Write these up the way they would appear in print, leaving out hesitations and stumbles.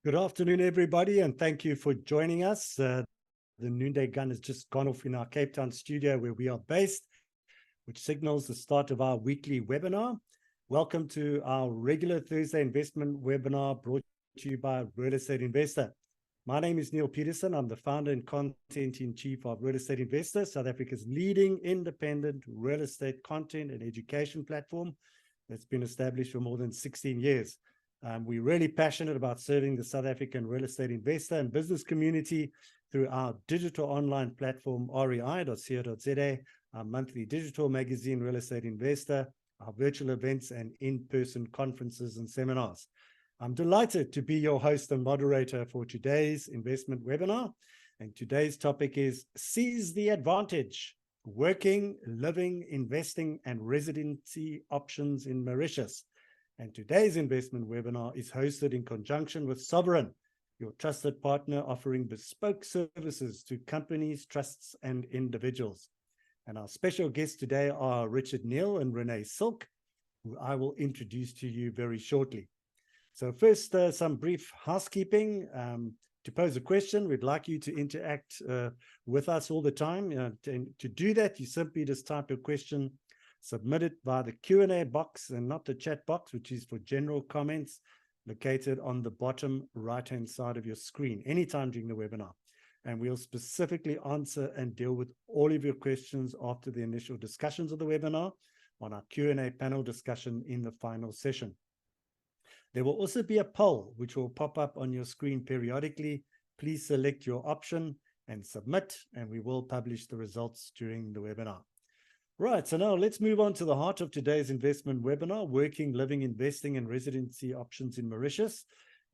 Good afternoon, everybody, and thank you for joining us. The noonday gun has just gone off in our Cape Town studio where we are based, which signals the start of our weekly webinar. Welcome to our regular Thursday investment webinar brought to you by Real Estate Investor. My name is Neil Peterson. I'm the founder and content-in-chief of Real Estate Investor, South Africa's leading independent real estate content and education platform that's been established for more than 16 years. We're really passionate about serving the South African real estate investor and business community through our digital online platform, rei.co.za, our monthly digital magazine, Real Estate Investor, our virtual events and in-person conferences and seminars. I'm delighted to be your host and moderator for today's investment webinar. And today's topic is Seize the Advantage, Working, Living, Investing and Residency Options in Mauritius. And today's investment webinar is hosted in conjunction with Sovereign, your trusted partner offering bespoke services to companies, trusts, and individuals. And our special guests today are Richard Neal and Renee Silk, who I will introduce to you very shortly. So first, some brief housekeeping. To pose a question, we'd like you to interact with us all the time. To do that, you simply just type your question, submit it via the Q&A box and not the chat box, which is for general comments, located on the bottom right-hand side of your screen anytime during the webinar. And we'll specifically answer and deal with all of your questions after the initial discussions of the webinar on our Q&A panel discussion in the final session. There will also be a poll which will pop up on your screen periodically. Please select your option and submit, and we will publish the results during the webinar. Right, so now let's move on to the heart of today's investment webinar, Working, Living, Investing and Residency Options in Mauritius.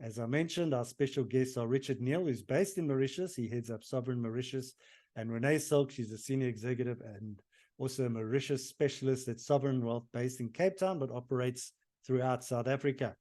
As I mentioned, our special guests are Richard Neal, who's based in Mauritius. He heads up Sovereign Mauritius, and Renee Silk, she's a senior executive and also a Mauritius specialist at Sovereign Wealth based in Cape Town, but operates throughout South Africa.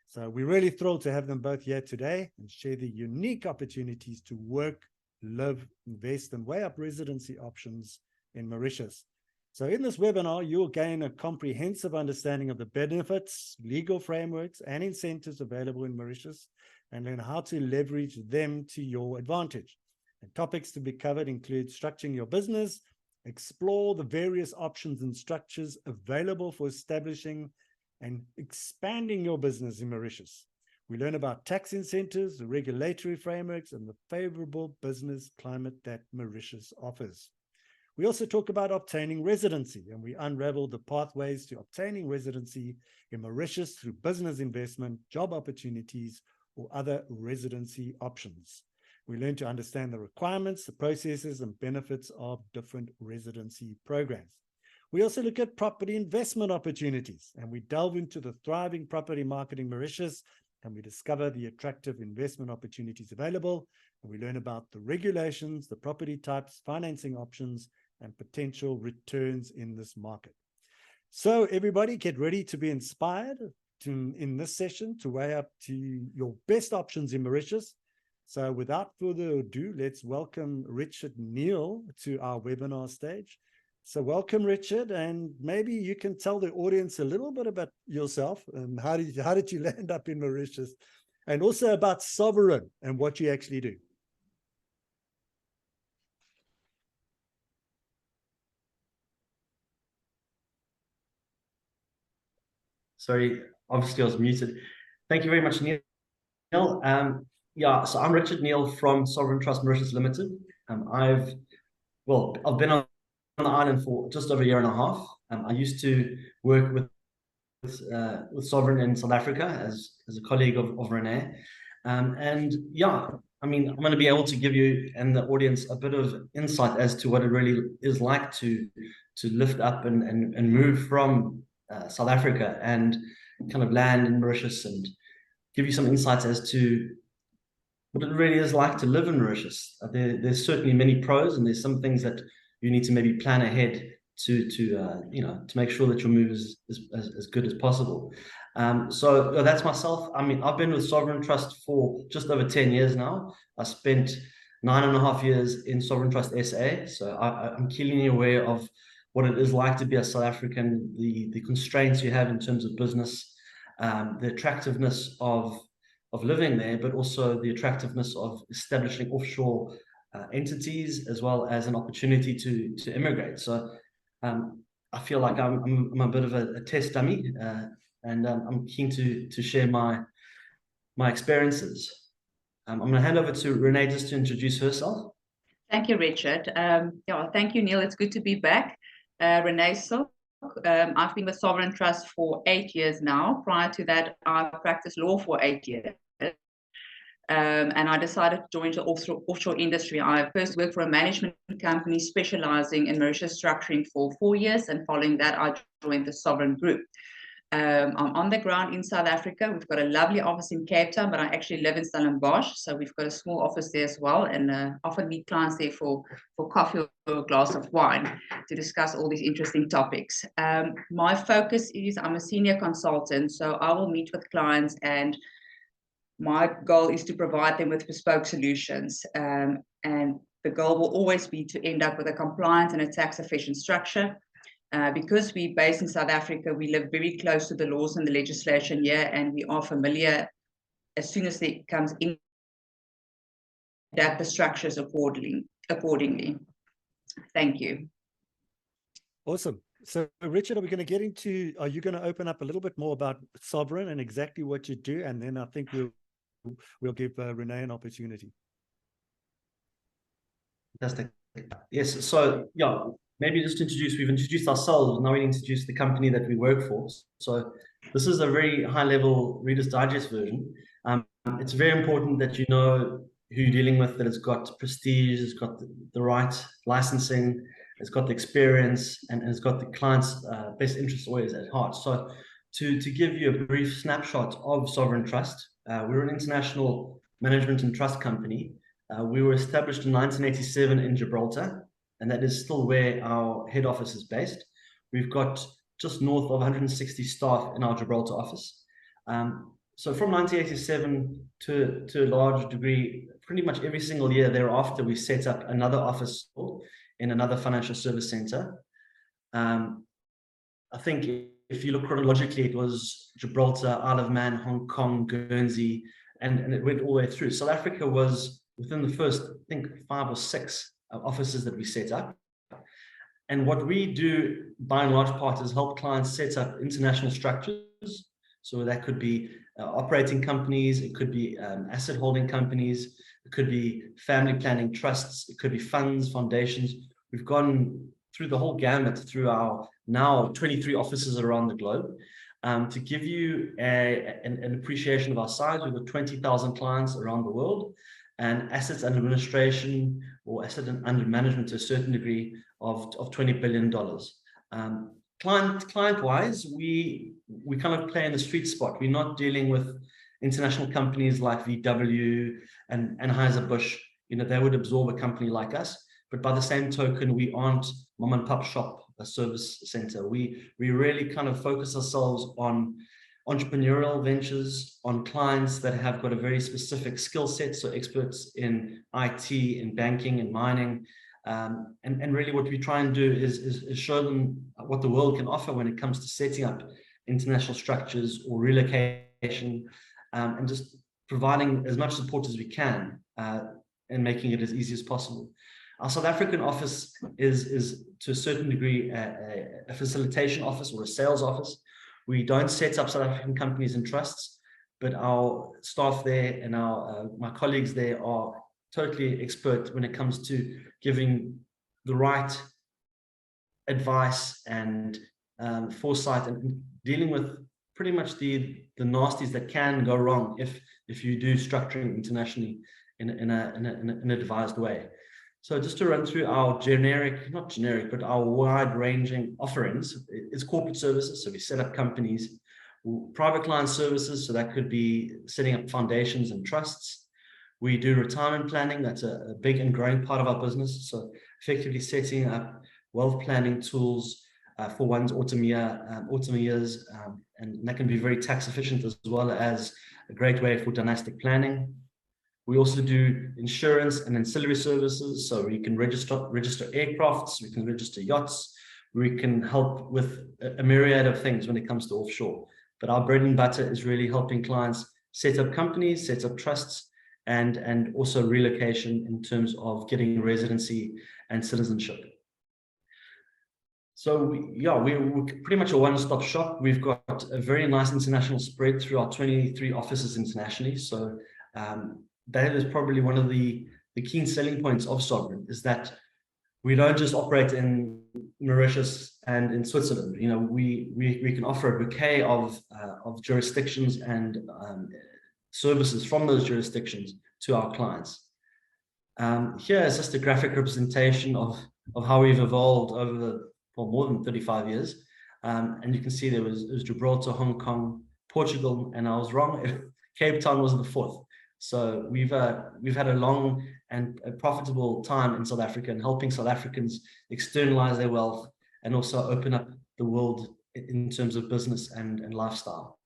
So we're really thrilled to have them both here today and share the unique opportunities to work, live, invest, and weigh up residency options in Mauritius. So in this webinar, you'll gain a comprehensive understanding of the benefits, legal frameworks, and incentives available in Mauritius, and learn how to leverage them to your advantage. And topics to be covered include structuring your business, explore the various options and structures available for establishing and expanding your business in Mauritius. We learn about tax incentives, the regulatory frameworks, and the favorable business climate that Mauritius offers. We also talk about obtaining residency, and we unravel the pathways to obtaining residency in Mauritius through business investment, job opportunities, or other residency options. We learn to understand the requirements, the processes, and benefits of different residency programs. We also look at property investment opportunities, and we delve into the thriving property market in Mauritius, and we discover the attractive investment opportunities available, and we learn about the regulations, the property types, financing options, and potential returns in this market. So everybody get ready to be inspired in this session to weigh up to your best options in Mauritius. So without further ado, let's welcome Richard Neal to our webinar stage. So welcome, Richard, and maybe you can tell the audience a little bit about yourself and how did you land up in Mauritius, and also about Sovereign and what you actually do. Sorry, obviously I was muted. Thank you very much, Neil. So I'm Richard Neal from Sovereign Trust Mauritius Limited. I've been on the island for just over a year and a half. I used to work with Sovereign in South Africa as a colleague of Renee. I'm going to be able to give you and the audience a bit of insight as to what it really is like to lift up and move from South Africa and kind of land in Mauritius, and give you some insights as to what it really is like to live in Mauritius. There's certainly many pros, and there's some things that you need to maybe plan ahead to make sure that your move is as good as possible. So that's myself. I've been with Sovereign Trust for just over 10 years now. I spent 9.5 years in Sovereign Trust SA, so I'm keenly aware of what it is like to be a South African, the constraints you have in terms of business, the attractiveness of living there, but also the attractiveness of establishing offshore entities, as well as an opportunity to immigrate. So I feel like I'm a bit of a test dummy, and I'm keen to share my experiences. I'm going to hand over to Renee just to introduce herself. Thank you, Richard. Yeah, thank you, Neil. It's good to be back. Renee Silk. I've been with Sovereign Trust for 8 years now. Prior to that, I practiced law for 8 years. And I decided to join the offshore industry. I first worked for a management company specializing in Mauritius structuring for 4 years. And following that, I joined the Sovereign Group. I'm on the ground in South Africa. We've got a lovely office in Cape Town, but I actually live in Stellenbosch. So we've got a small office there as well, and often meet clients there for coffee or a glass of wine to discuss all these interesting topics. My focus is I'm a senior consultant, so I will meet with clients, and my goal is to provide them with bespoke solutions. And the goal will always be to end up with a compliant and a tax-efficient structure. Because we're based in South Africa, we live very close to the laws and the legislation here, and we are familiar as soon as it comes in, adapt the structures accordingly. Thank you. Awesome. So, Richard, are we going to get into, are you going to open up a little bit more about Sovereign and exactly what you do? And then I think we'll give Renee an opportunity. Fantastic. Yes. So, yeah. Maybe just we've introduced ourselves, now we introduce the company that we work for. So this is a very high level Reader's Digest version. It's very important that you know who you're dealing with, that it's got prestige, it's got the right licensing, it's got the experience, and it's got the client's best interest always at heart. So to give you a brief snapshot of Sovereign Trust, we're an international management and trust company. We were established in 1987 in Gibraltar, and that is still where our head office is based. We've got just north of 160 staff in our Gibraltar office. So from 1987 to a large degree, pretty much every single year thereafter, we set up another office in another financial service center. I think if you look chronologically, it was Gibraltar, Isle of Man, Hong Kong, Guernsey, and it went all the way through. South Africa was within the first, I think, 5 or 6 offices that we set up. And what we do by and large part is help clients set up international structures. So that could be operating companies, it could be asset holding companies, it could be family planning trusts, it could be funds, foundations. We've gone through the whole gamut through our now 23 offices around the globe. To give you an appreciation of our size, we've got 20,000 clients around the world, and assets under administration or asset under management to a certain degree of $20 billion. Client-wise, we kind of play in the sweet spot. We're not dealing with international companies like VW and Anheuser-Busch. You know, they would absorb a company like us, but by the same token, we aren't mom and pop shop, a service center. We really kind of focus ourselves on entrepreneurial ventures, on clients that have got a very specific skill set, so experts in IT, in banking, in mining, and really what we try and do is show them what the world can offer when it comes to setting up international structures or relocation, and just providing as much support as we can and making it as easy as possible. Our South African office is to a certain degree a facilitation office or a sales office. We don't set up South African companies and trusts, but our staff there and my colleagues there are totally expert when it comes to giving the right advice and foresight and dealing with pretty much the nasties that can go wrong if you do structuring internationally in an advised way. So just to run through our not generic, but our wide-ranging offerings, it's corporate services. So we set up companies, private client services. So that could be setting up foundations and trusts. We do retirement planning. That's a big and growing part of our business. So effectively setting up wealth planning tools for one's autumn years, and that can be very tax efficient as well as a great way for dynastic planning. We also do insurance and ancillary services. So we can register aircrafts, we can register yachts, we can help with a myriad of things when it comes to offshore. But our bread and butter is really helping clients set up companies, set up trusts, and also relocation in terms of getting residency and citizenship. So we're pretty much a one-stop shop. We've got a very nice international spread through our 23 offices internationally. So that is probably one of the key selling points of Sovereign, is that we don't just operate in Mauritius and in Switzerland. You know, we can offer a bouquet of jurisdictions and services from those jurisdictions to our clients. Here is just a graphic representation of how we've evolved over for more than 35 years. And you can see there was Gibraltar, Hong Kong, Portugal, and I was wrong, Cape Town was the fourth. So we've had a long and a profitable time in South Africa, and helping South Africans externalize their wealth and also open up the world in terms of business and lifestyle.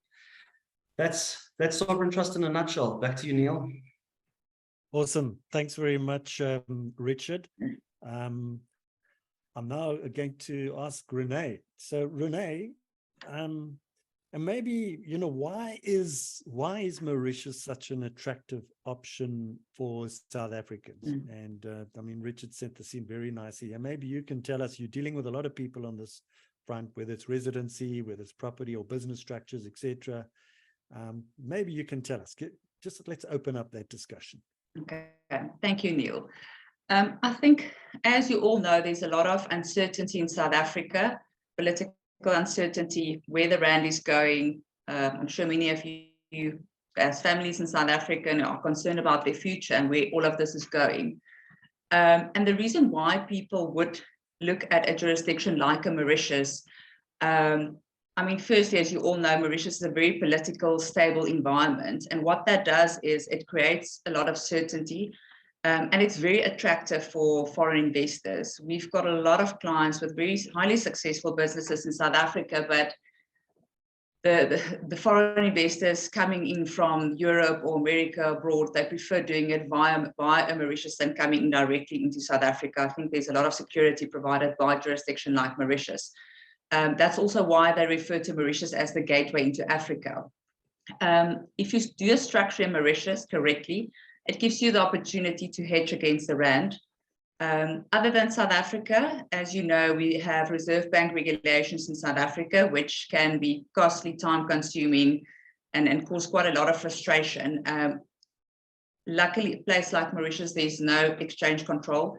That's Sovereign Trust in a nutshell. Back to you, Neil. Awesome. Thanks very much, Richard. I'm now going to ask Renee. So Renee, and maybe, you know, why is Mauritius such an attractive option for South Africans? And I mean, Richard set the scene very nicely. And maybe you can tell us, you're dealing with a lot of people on this front, whether it's residency, whether it's property or business structures, etc. Maybe you can tell us. Let's open up that discussion. Okay, thank you, Neil. I think, as you all know, there's a lot of uncertainty in South Africa, political uncertainty, where the rand is going. I'm sure many of you as families in South Africa are concerned about their future and where all of this is going. And the reason why people would look at a jurisdiction like a Mauritius, I mean, firstly, as you all know, Mauritius is a very political, stable environment. And what that does is it creates a lot of certainty. And it's very attractive for foreign investors. We've got a lot of clients with very highly successful businesses in South Africa, but the foreign investors coming in from Europe or America abroad, they prefer doing it via Mauritius than coming in directly into South Africa. I think there's a lot of security provided by a jurisdiction like Mauritius. That's also why they refer to Mauritius as the gateway into Africa. If you do a structure in Mauritius correctly, it gives you the opportunity to hedge against the rand. Other than South Africa, as you know, we have Reserve Bank regulations in South Africa, which can be costly, time-consuming, and cause quite a lot of frustration. Luckily, a place like Mauritius, there's no exchange control,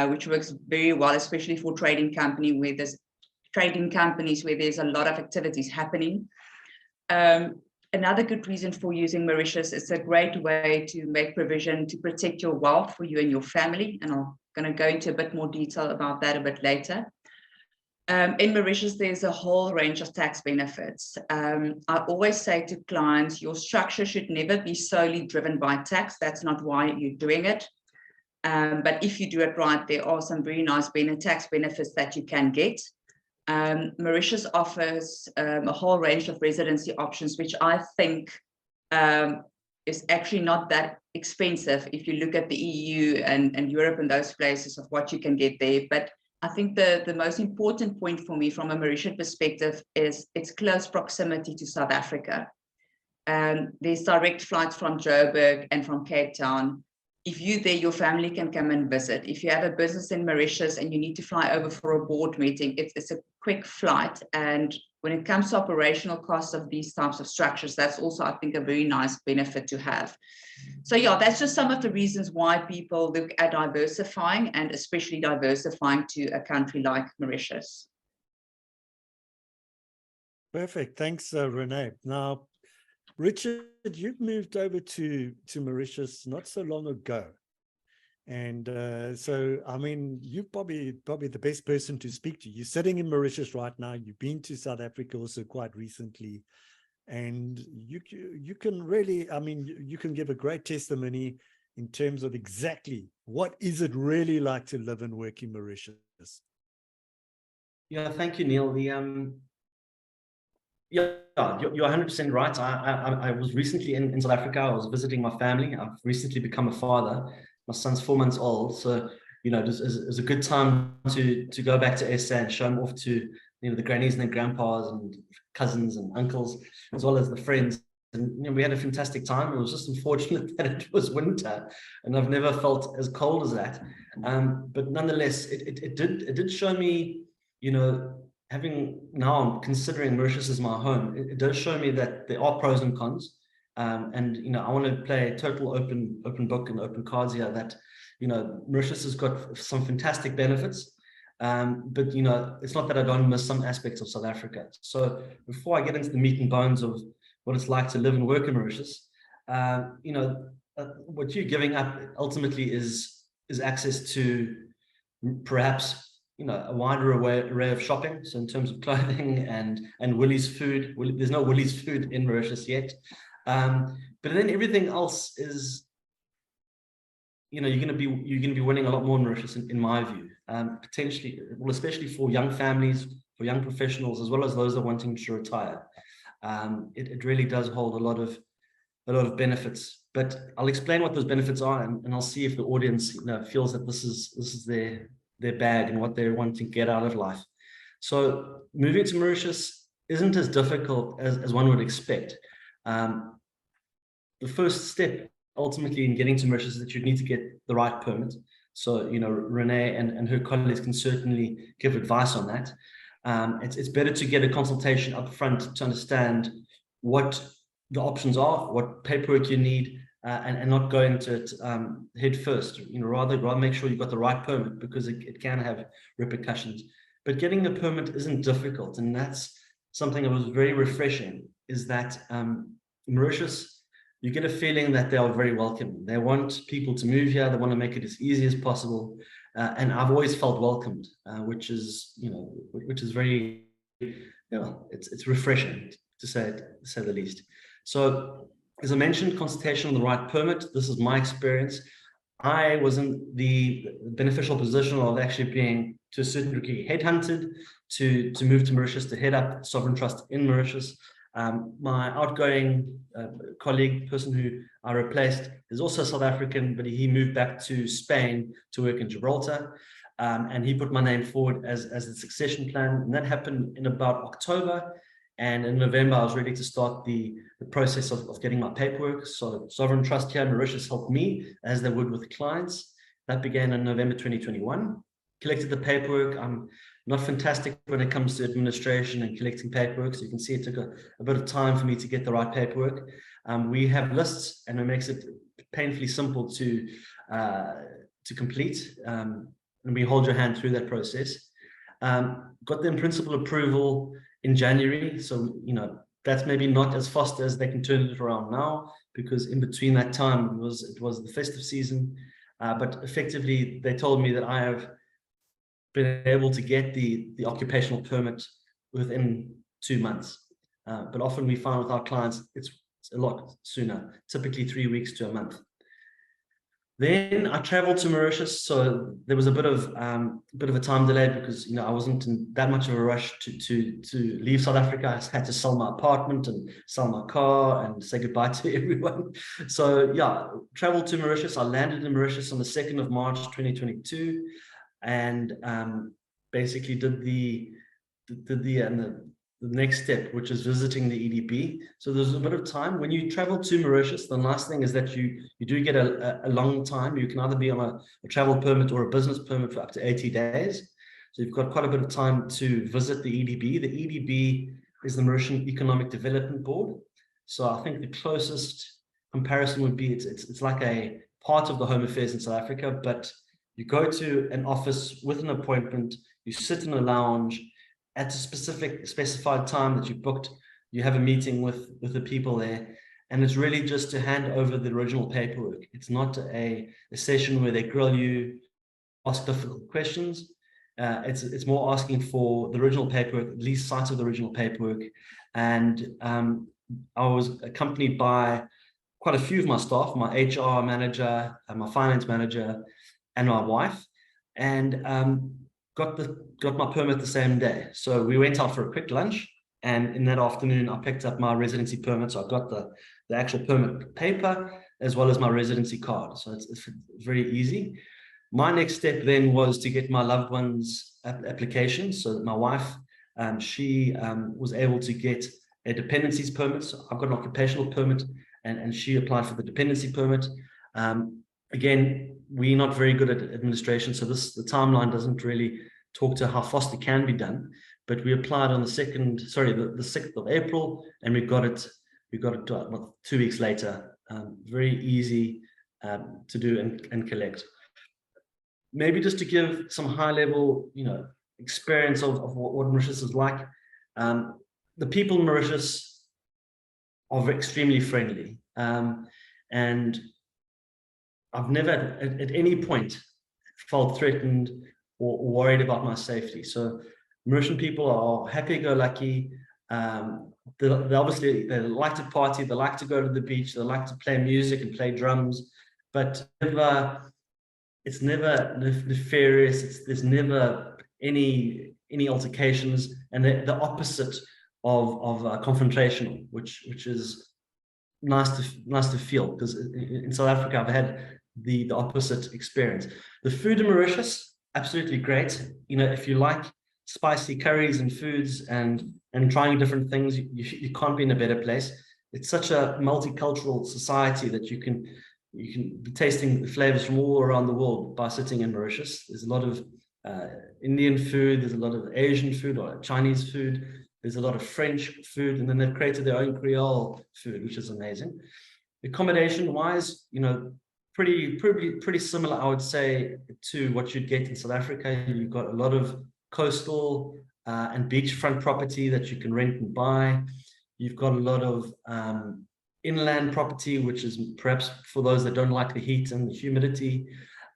which works very well, especially for trading companies where there's a lot of activities happening. Another good reason for using Mauritius, it's a great way to make provision to protect your wealth for you and your family. And I'm going to go into a bit more detail about that a bit later. In Mauritius, there's a whole range of tax benefits. I always say to clients, your structure should never be solely driven by tax. That's not why you're doing it. But if you do it right, there are some very nice tax benefits that you can get. Mauritius offers a whole range of residency options, which I think is actually not that expensive if you look at the EU and Europe and those places of what you can get there. But I think the most important point for me from a Mauritian perspective is its close proximity to South Africa. There's direct flights from Joburg and from Cape Town. If you're there, your family can come and visit. If you have a business in Mauritius and you need to fly over for a board meeting, it's a quick flight. And when it comes to operational costs of these types of structures, that's also, I think, a very nice benefit to have. So yeah, that's just some of the reasons why people look at diversifying, and especially diversifying to a country like Mauritius. Perfect. Thanks, Renee. Now, Richard, you've moved over to Mauritius not so long ago. And so, I mean, you're probably the best person to speak to. You're sitting in Mauritius right now. You've been to South Africa also quite recently. And you can really, I mean, you can give a great testimony in terms of exactly what is it really like to live and work in Mauritius. Yeah, thank you, Neil. Yeah, you're 100% right. I was recently in South Africa. I was visiting my family. I've recently become a father. My son's 4 months old. So, you know, it's a good time to go back to SA and show him off to, you know, the grannies and the grandpas and cousins and uncles, as well as the friends And we had a fantastic time. It was just unfortunate that it was winter, and I've never felt as cold as that. But nonetheless, it did show me, having now considering Mauritius as my home, it does show me that there are pros and cons. And I want to play a total open book and open cards here that Mauritius has got some fantastic benefits. But it's not that I don't miss some aspects of South Africa. So before I get into the meat and bones of what it's like to live and work in Mauritius, what you're giving up ultimately is access to perhaps a wider array of shopping. So in terms of clothing and Woolies food, there's no Woolies food in Mauritius yet. But then everything else is, you're going to be winning a lot more in Mauritius, in my view. Potentially, well, especially for young families, for young professionals, as well as those that are wanting to retire. It really does hold a lot of benefits. But I'll explain what those benefits are, and I'll see if the audience feels that this is their bag and what they want to get out of life. So moving to Mauritius isn't as difficult as one would expect. The first step ultimately in getting to Mauritius is that you need to get the right permit. So, Renee and her colleagues can certainly give advice on that. It's better to get a consultation up front to understand what the options are, what paperwork you need, and not go into it head first. Rather make sure you've got the right permit, because it can have repercussions. But getting a permit isn't difficult, and that's something that was very refreshing, is that Mauritius, you get a feeling that they are very welcoming. They want people to move here. They want to make it as easy as possible. And I've always felt welcomed, which is very, it's refreshing to say the least. So as I mentioned, consultation on the right permit. This is my experience. I was in the beneficial position of actually being, to a certain degree, headhunted to move to Mauritius, to head up Sovereign Trust in Mauritius. My outgoing colleague, person who I replaced, is also South African, but he moved back to Spain to work in Gibraltar. And he put my name forward as a succession plan. And that happened in about October. And in November, I was ready to start the process of getting my paperwork. So Sovereign Trust here in Mauritius helped me, as they would with clients. That began in November 2021. Collected the paperwork. I'm not fantastic when it comes to administration and collecting paperwork. So you can see it took a bit of time for me to get the right paperwork. We have lists, and it makes it painfully simple to complete. And we hold your hand through that process. Got the in-principle approval in January. So, that's maybe not as fast as they can turn it around now, because in between that time, it was the festive season. But effectively, they told me that I have been able to get the occupational permit within 2 months. But often we find with our clients, it's a lot sooner, typically 3 weeks to a month. Then I traveled to Mauritius, so there was a bit of a time delay, because I wasn't in that much of a rush to leave South Africa. I had to sell my apartment and sell my car and say goodbye to everyone. So yeah, traveled to Mauritius. I landed in Mauritius on the 2nd of March 2022, and basically did the next step, which is visiting the EDB. So there's a bit of time. When you travel to Mauritius, the nice thing is that you do get a long time. You can either be on a travel permit or a business permit for up to 80 days. So you've got quite a bit of time to visit the EDB. The EDB is the Mauritian Economic Development Board. So I think the closest comparison would be it's like a part of the Home Affairs in South Africa, but you go to an office with an appointment, you sit in a lounge. At a specified time that you booked, you have a meeting with the people there, and it's really just to hand over the original paperwork. It's not a session where they grill you, ask difficult questions. It's more asking for the original paperwork, at least sight of the original paperwork. And I was accompanied by quite a few of my staff, my HR manager, my finance manager, and my wife, and got my permit the same day. So we went out for a quick lunch, and in that afternoon I picked up my residency permit. So I got the actual permit paper as well as my residency card. So it's very easy. My next step then was to get my loved one's application. So my wife, she was able to get a dependencies permit. So I've got an occupational permit, and she applied for the dependency permit. Again, we're not very good at administration, so the timeline doesn't really talk to how fast it can be done. But we applied on the 6th of April, and we got it 2 weeks later. Very easy to do and collect. Maybe just to give some high level, experience of what Mauritius is like. The people in Mauritius are extremely friendly, and I've never at any point felt threatened or worried about my safety. So Mauritian people are happy-go-lucky. They like to party, they like to go to the beach, they like to play music and play drums, but it's never nefarious. There's never any altercations, and the opposite of confrontational, which is nice to feel, because in South Africa I've had the opposite experience. The food in Mauritius, absolutely great. If you like spicy curries and foods and trying different things, you can't be in a better place. It's such a multicultural society that you can be tasting the flavors from all around the world by sitting in Mauritius. There's a lot of Indian food, there's a lot of Asian food or Chinese food, there's a lot of French food, and then they've created their own Creole food, which is amazing. Accommodation wise, pretty similar, I would say, to what you'd get in South Africa. You've got a lot of coastal and beachfront property that you can rent and buy. You've got a lot of inland property, which is perhaps for those that don't like the heat and the humidity.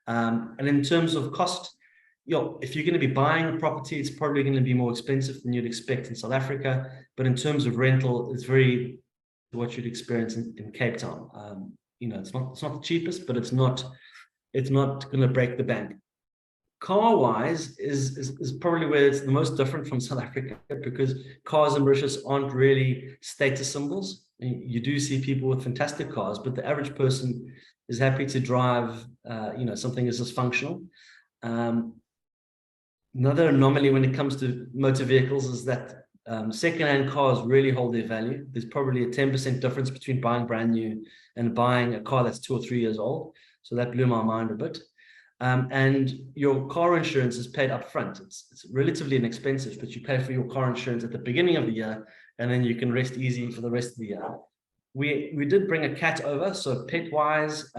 And in terms of cost, if you're going to be buying a property, it's probably going to be more expensive than you'd expect in South Africa. But in terms of rental, it's very what you'd experience in Cape Town. It's not the cheapest, but it's not going to break the bank. Car wise is probably where it's the most different from South Africa, because cars in Mauritius aren't really status symbols. You do see people with fantastic cars, but the average person is happy to drive something as dysfunctional. Another anomaly when it comes to motor vehicles is that second-hand cars really hold their value. There's probably a 10% difference between buying brand new and buying a car that's 2 or 3 years old. So that blew my mind a bit. And your car insurance is paid up front. It's relatively inexpensive, but you pay for your car insurance at the beginning of the year, and then you can rest easy for the rest of the year. We did bring a cat over, so pet-wise,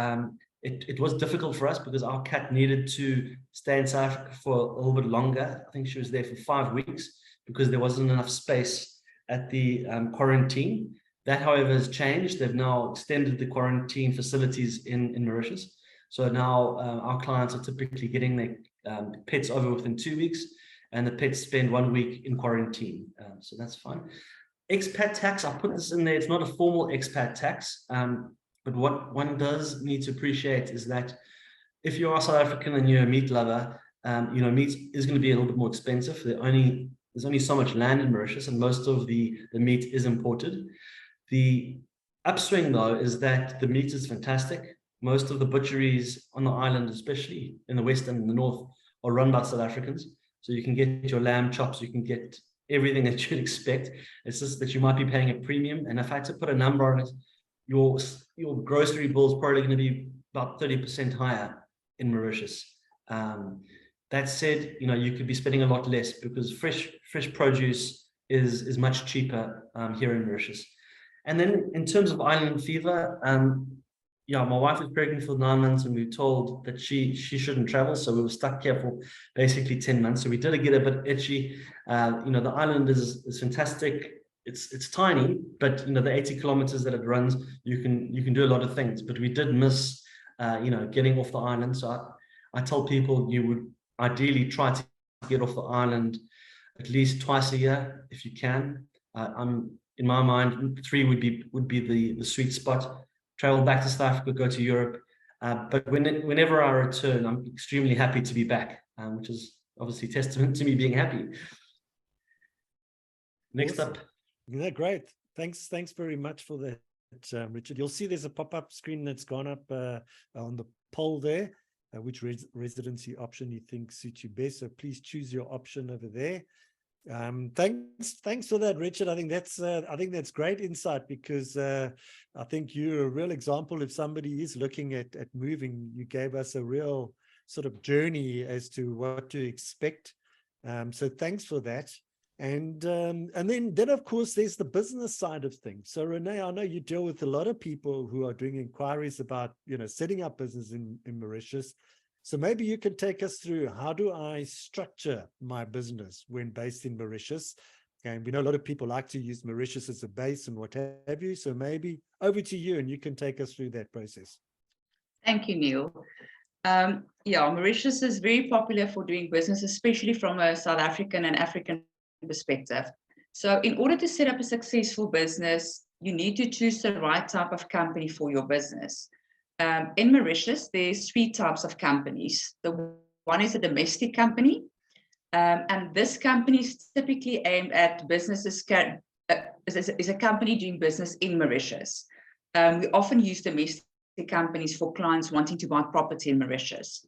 it was difficult for us because our cat needed to stay in South Africa for a little bit longer. I think she was there for 5 weeks because there wasn't enough space at the quarantine. That, however, has changed. They've now extended the quarantine facilities in Mauritius. So now our clients are typically getting their pets over within 2 weeks, and the pets spend 1 week in quarantine. So that's fine. Expat tax, I put this in there. It's not a formal expat tax, but what one does need to appreciate is that if you are South African and you're a meat lover, meat is going to be a little bit more expensive. There's only so much land in Mauritius, and most of the meat is imported. The upswing, though, is that the meat is fantastic. Most of the butcheries on the island, especially in the west and in the north, are run by South Africans. So you can get your lamb chops, you can get everything that you'd expect. It's just that you might be paying a premium. And if I had to put a number on it, your grocery bill is probably going to be about 30% higher in Mauritius. That said, you could be spending a lot less because fresh produce is much cheaper here in Mauritius. And then in terms of island fever, my wife was pregnant for 9 months, and we were told that she shouldn't travel, so we were stuck here for basically 10 months. So we did get a bit itchy. The island is fantastic. It's tiny, but the 80 kilometers that it runs, you can do a lot of things. But we did miss getting off the island. So I tell people you would ideally try to get off the island at least twice a year if you can. In my mind, 3 would be the sweet spot. Travel back to South Africa, go to Europe. But whenever I return, I'm extremely happy to be back, which is obviously testament to me being happy. Next up. Yeah, great. Thanks very much for that, Richard. You'll see there's a pop-up screen that's gone up on the poll there, which residency option you think suits you best. So please choose your option over there. Thanks for that, Richard. I think that's great insight, because I think you're a real example. If somebody is looking at moving, you gave us a real sort of journey as to what to expect. So thanks for that. And then of course there's the business side of things. So Renee, I know you deal with a lot of people who are doing inquiries about, setting up business in Mauritius. So maybe you can take us through, how do I structure my business when based in Mauritius? And we know a lot of people like to use Mauritius as a base and what have you. So maybe over to you, and you can take us through that process. Thank you, Neil. Yeah, Mauritius is very popular for doing business, especially from a South African and African perspective. So in order to set up a successful business, you need to choose the right type of company for your business. In Mauritius, there's 3 types of companies. The one is a domestic company, and this company is typically aimed at businesses, is a company doing business in Mauritius. We often use domestic companies for clients wanting to buy property in Mauritius.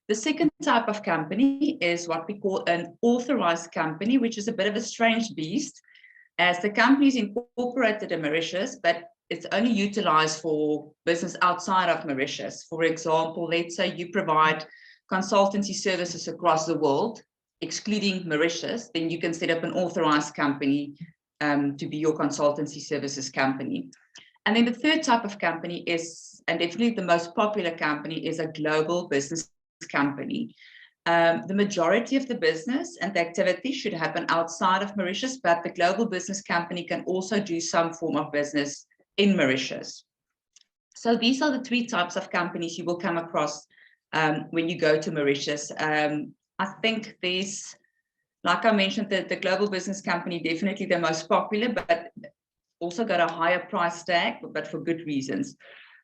The second type of company is what we call an authorized company, which is a bit of a strange beast, as the company is incorporated in Mauritius, but it's only utilized for business outside of Mauritius. For example, let's say you provide consultancy services across the world, excluding Mauritius, then you can set up an authorized company to be your consultancy services company. And then the third type of company is, and definitely the most popular company, is a global business company. The majority of the business and the activity should happen outside of Mauritius, but the global business company can also do some form of business in Mauritius. So these are the 3 types of companies you will come across when you go to Mauritius. I think there's, like I mentioned, the global business company, definitely the most popular, but also got a higher price tag, but for good reasons.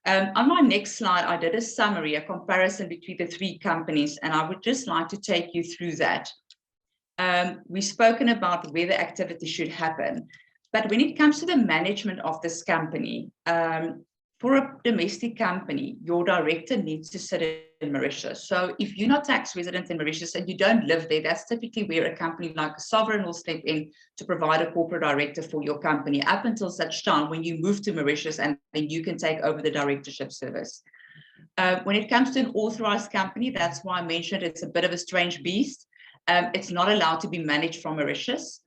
On my next slide, I did a summary, a comparison between the 3 companies, and I would just like to take you through that. We've spoken about where the activity should happen, but when it comes to the management of this company, for a domestic company, your director needs to sit in Mauritius. So if you're not tax resident in Mauritius and you don't live there, that's typically where a company like a Sovereign will step in to provide a corporate director for your company, up until such time when you move to Mauritius, and then you can take over the directorship service. When it comes to an authorized company, that's why I mentioned it's a bit of a strange beast. It's not allowed to be managed from Mauritius.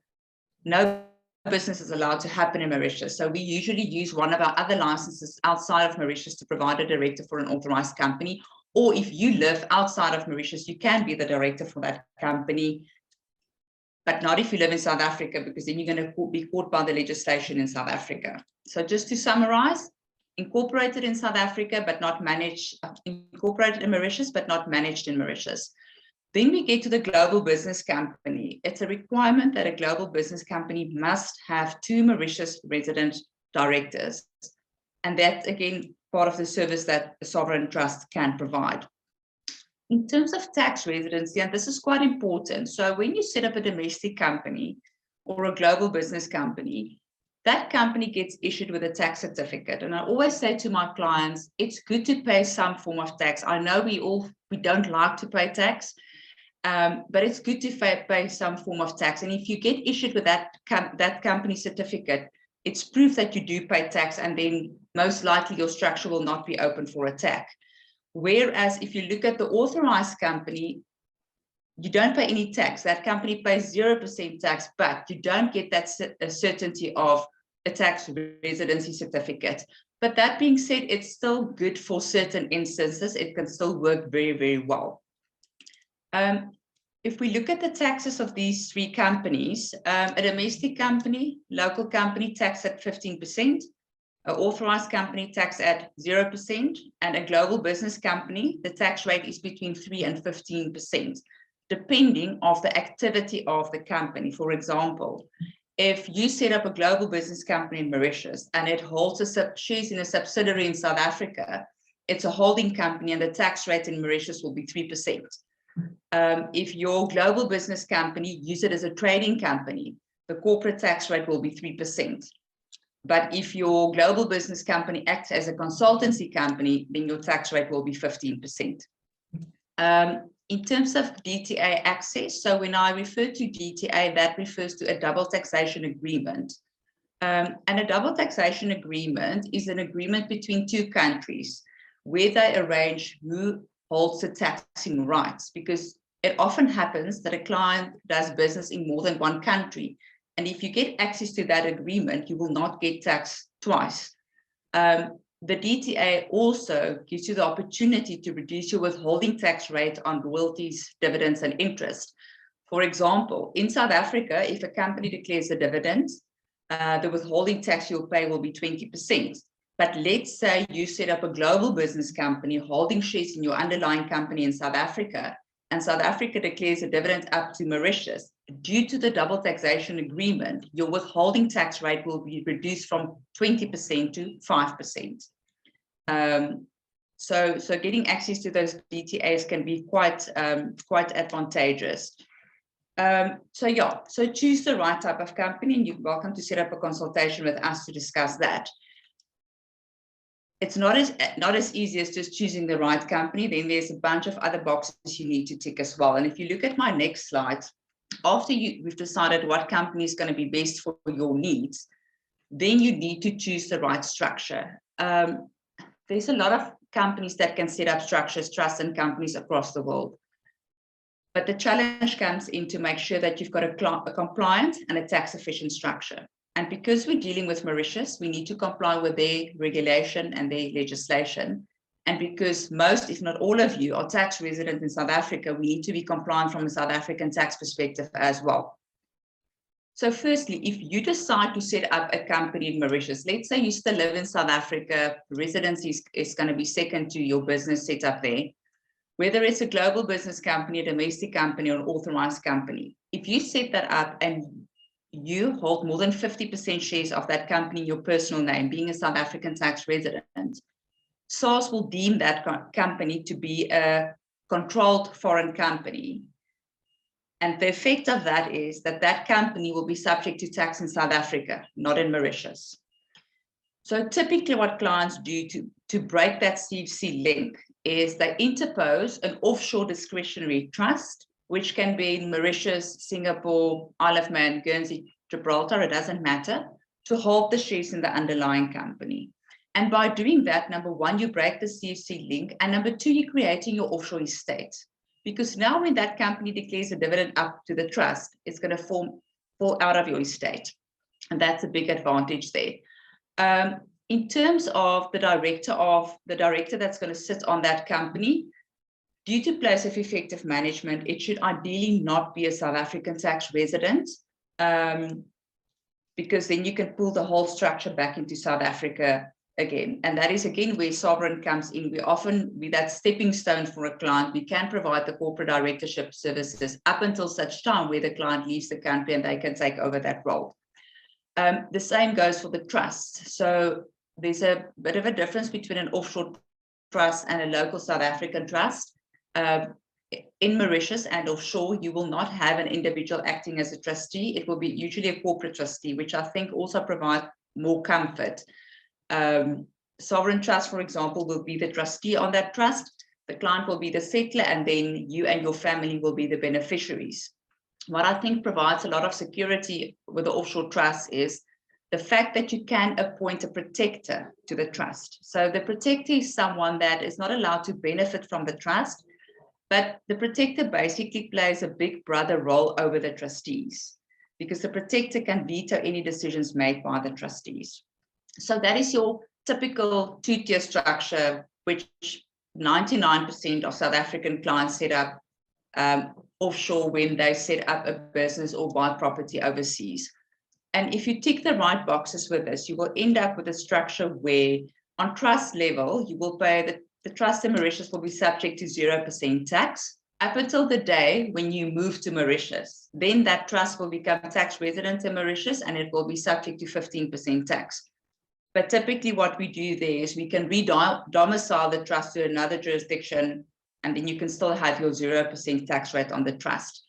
No business is allowed to happen in Mauritius. So we usually use one of our other licenses outside of Mauritius to provide a director for an authorized company. Or if you live outside of Mauritius, you can be the director for that company, but not if you live in South Africa, because then you're going to be caught by the legislation in South Africa. So just to summarize, incorporated in South Africa, but not managed, incorporated in Mauritius, but not managed in Mauritius. Then we get to the global business company. It's a requirement that a global business company must have 2 Mauritius resident directors. And that's, again, part of the service that the Sovereign Trust can provide. In terms of tax residency, and this is quite important, so when you set up a domestic company or a global business company, that company gets issued with a tax certificate. And I always say to my clients, it's good to pay some form of tax. I know we don't like to pay tax, but it's good to pay some form of tax. And if you get issued with that company certificate, it's proof that you do pay tax, and then most likely your structure will not be open for attack. Whereas if you look at the authorized company, you don't pay any tax. That company pays 0% tax, but you don't get that certainty of a tax residency certificate. But that being said, it's still good for certain instances. It can still work very, very well. If we look at the taxes of these 3 companies, a domestic company, local company taxed at 15%, an authorized company taxed at 0%, and a global business company, the tax rate is between 3 and 15%, depending on the activity of the company. For example, if you set up a global business company in Mauritius and it holds shares in a subsidiary in South Africa, it's a holding company, and the tax rate in Mauritius will be 3%. If your global business company use it as a trading company, the corporate tax rate will be 3%. But if your global business company acts as a consultancy company, then your tax rate will be 15%. In terms of DTA access, so when I refer to DTA, that refers to a double taxation agreement. And a double taxation agreement is an agreement between two countries where they arrange who holds the taxing rights, because it often happens that a client does business in more than one country. And if you get access to that agreement, you will not get taxed twice. The DTA also gives you the opportunity to reduce your withholding tax rate on royalties, dividends, and interest. For example, in South Africa, if a company declares a dividend, the withholding tax you'll pay will be 20%. But let's say you set up a global business company holding shares in your underlying company in South Africa, and South Africa declares a dividend up to Mauritius. Due to the double taxation agreement, your withholding tax rate will be reduced from 20% to 5%. So getting access to those DTAs can be quite advantageous. So choose the right type of company, and you're welcome to set up a consultation with us to discuss that. It's not as easy as just choosing the right company. Then there's a bunch of other boxes you need to tick as well. And if you look at my next slide, after we've decided what company is going to be best for your needs, then you need to choose the right structure. There's a lot of companies that can set up structures, trusts, and companies across the world. But the challenge comes in to make sure that you've got a compliant and a tax-efficient structure. And because we're dealing with Mauritius, we need to comply with their regulation and their legislation. And because most, if not all of you, are tax residents in South Africa, we need to be compliant from a South African tax perspective as well. So firstly, if you decide to set up a company in Mauritius, let's say you still live in South Africa, residency is going to be second to your business setup there. Whether it's a global business company, a domestic company, or an authorized company, if you set that up and you hold more than 50% shares of that company in your personal name, being a South African tax resident, SARS will deem that company to be a controlled foreign company. And the effect of that is that that company will be subject to tax in South Africa, not in Mauritius. So typically what clients do to break that CFC link is they interpose an offshore discretionary trust, which can be in Mauritius, Singapore, Isle of Man, Guernsey, Gibraltar, it doesn't matter, to hold the shares in the underlying company. And by doing that, number one, you break the CFC link, and number two, you're creating your offshore estate. Because now when that company declares a dividend up to the trust, it's going to fall out of your estate. And that's a big advantage there. In terms of the director that's going to sit on that company, due to place of effective management, it should ideally not be a South African tax resident, because then you can pull the whole structure back into South Africa again. And that is, again, where Sovereign comes in. We often be that stepping stone for a client. We can provide the corporate directorship services up until such time where the client leaves the country and they can take over that role. The same goes for the trust. So there's a bit of a difference between an offshore trust and a local South African trust. In Mauritius and offshore, you will not have an individual acting as a trustee. It will be usually a corporate trustee, which I think also provides more comfort. Sovereign trust, for example, will be the trustee on that trust. The client will be the settler, and then you and your family will be the beneficiaries. What I think provides a lot of security with the offshore trust is the fact that you can appoint a protector to the trust. So the protector is someone that is not allowed to benefit from the trust, but the protector basically plays a big brother role over the trustees, because the protector can veto any decisions made by the trustees. So that is your typical two-tier structure, which 99% of South African clients set up offshore when they set up a business or buy property overseas. And if you tick the right boxes with this, you will end up with a structure where on trust level, you will pay the trust in Mauritius will be subject to 0% tax up until the day when you move to Mauritius. Then that trust will become tax resident in Mauritius and it will be subject to 15% tax. But typically what we do there is we can re-domicile the trust to another jurisdiction, and then you can still have your 0% tax rate on the trust.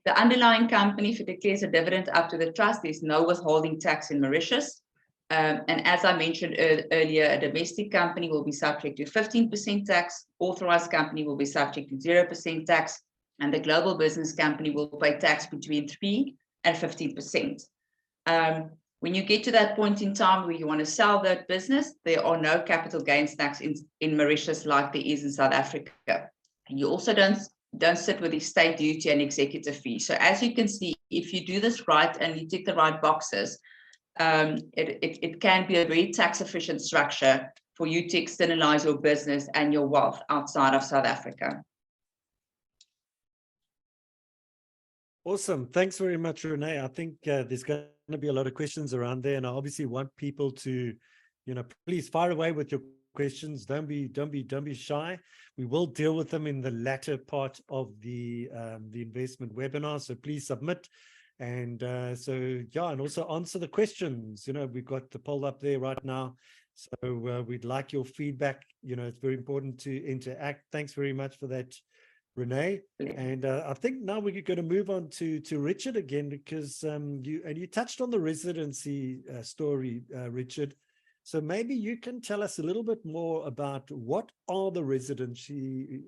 The underlying company, if it declares a dividend up to the trust, there's no withholding tax in Mauritius. And as I mentioned earlier, a domestic company will be subject to 15% tax, authorized company will be subject to 0% tax, and the global business company will pay tax between 3 and 15%. When you get to that point in time where you want to sell that business, there are no capital gains tax in Mauritius like there is in South Africa. And you also don't sit with estate duty and executive fee. So as you can see, if you do this right and you tick the right boxes, it can be a very tax efficient structure for you to externalize your business and your wealth outside of South Africa. Awesome. Thanks very much, Renee. I think there's going to be a lot of questions around there, and I obviously want people to, please fire away with your questions. Don't be shy. We will deal with them in the latter part of the investment webinar. So please submit. And and also answer the questions. We've got the poll up there right now. So we'd like your feedback. It's very important to interact. Thanks very much for that, Renee. And I think now we're going to move on to Richard again, because you touched on the residency story, Richard. So maybe you can tell us a little bit more about what are the residency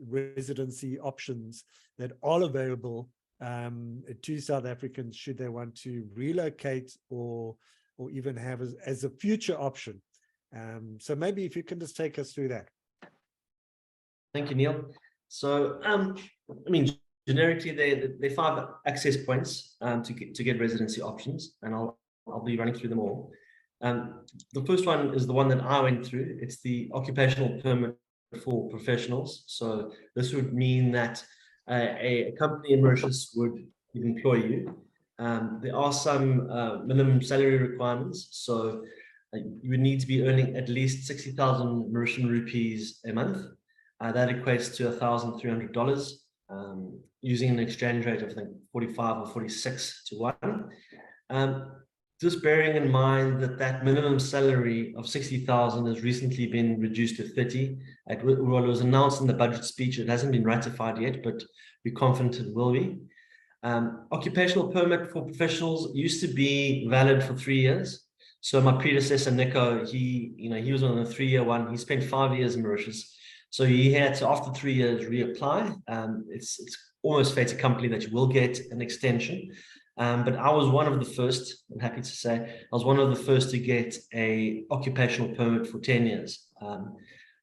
options that are available to South Africans should they want to relocate or even have as a future option. So maybe if you can just take us through that. Thank you, Neil. So, generically, there are 5 access points to get residency options, and I'll be running through them all. The first one is the one that I went through. It's the occupational permit for professionals. So this would mean that a company in Mauritius would employ you. There are some minimum salary requirements. So you would need to be earning at least 60,000 Mauritian rupees a month. That equates to $1,300 using an exchange rate of, I think, 45 or 46 to 1. Just bearing in mind that minimum salary of 60,000 has recently been reduced to 30. It was announced in the budget speech. It hasn't been ratified yet, but we're confident it will be. Occupational permit for professionals used to be valid for 3 years. So my predecessor, Nico, he was on a 3-year one. He spent 5 years in Mauritius. So he had to, after 3 years, reapply. It's almost fait accompli that you will get an extension. But I was one of the first, I'm happy to say, I was one of the first to get a occupational permit for 10 years.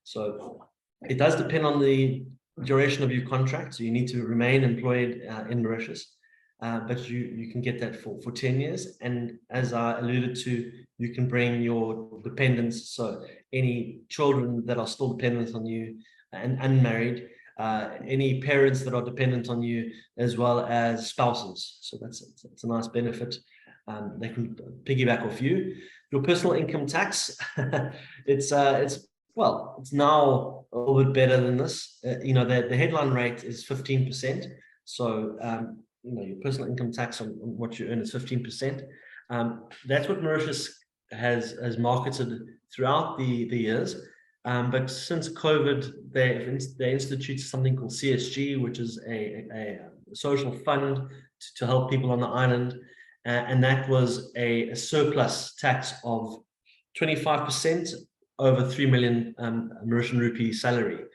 So it does depend on the duration of your contract. So you need to remain employed in Mauritius. But you can get that for 10 years. And as I alluded to, you can bring your dependents, so any children that are still dependent on you and unmarried, any parents that are dependent on you, as well as spouses. So that's a nice benefit. They can piggyback off you. Your personal income tax, it's now a little bit better than this. The headline rate is 15%. So your personal income tax on what you earn is 15%. That's what Mauritius has marketed throughout the years. But since COVID, they instituted something called CSG, which is a social fund to help people on the island. And that was a surplus tax of 25% over 3 million Mauritian rupee salary.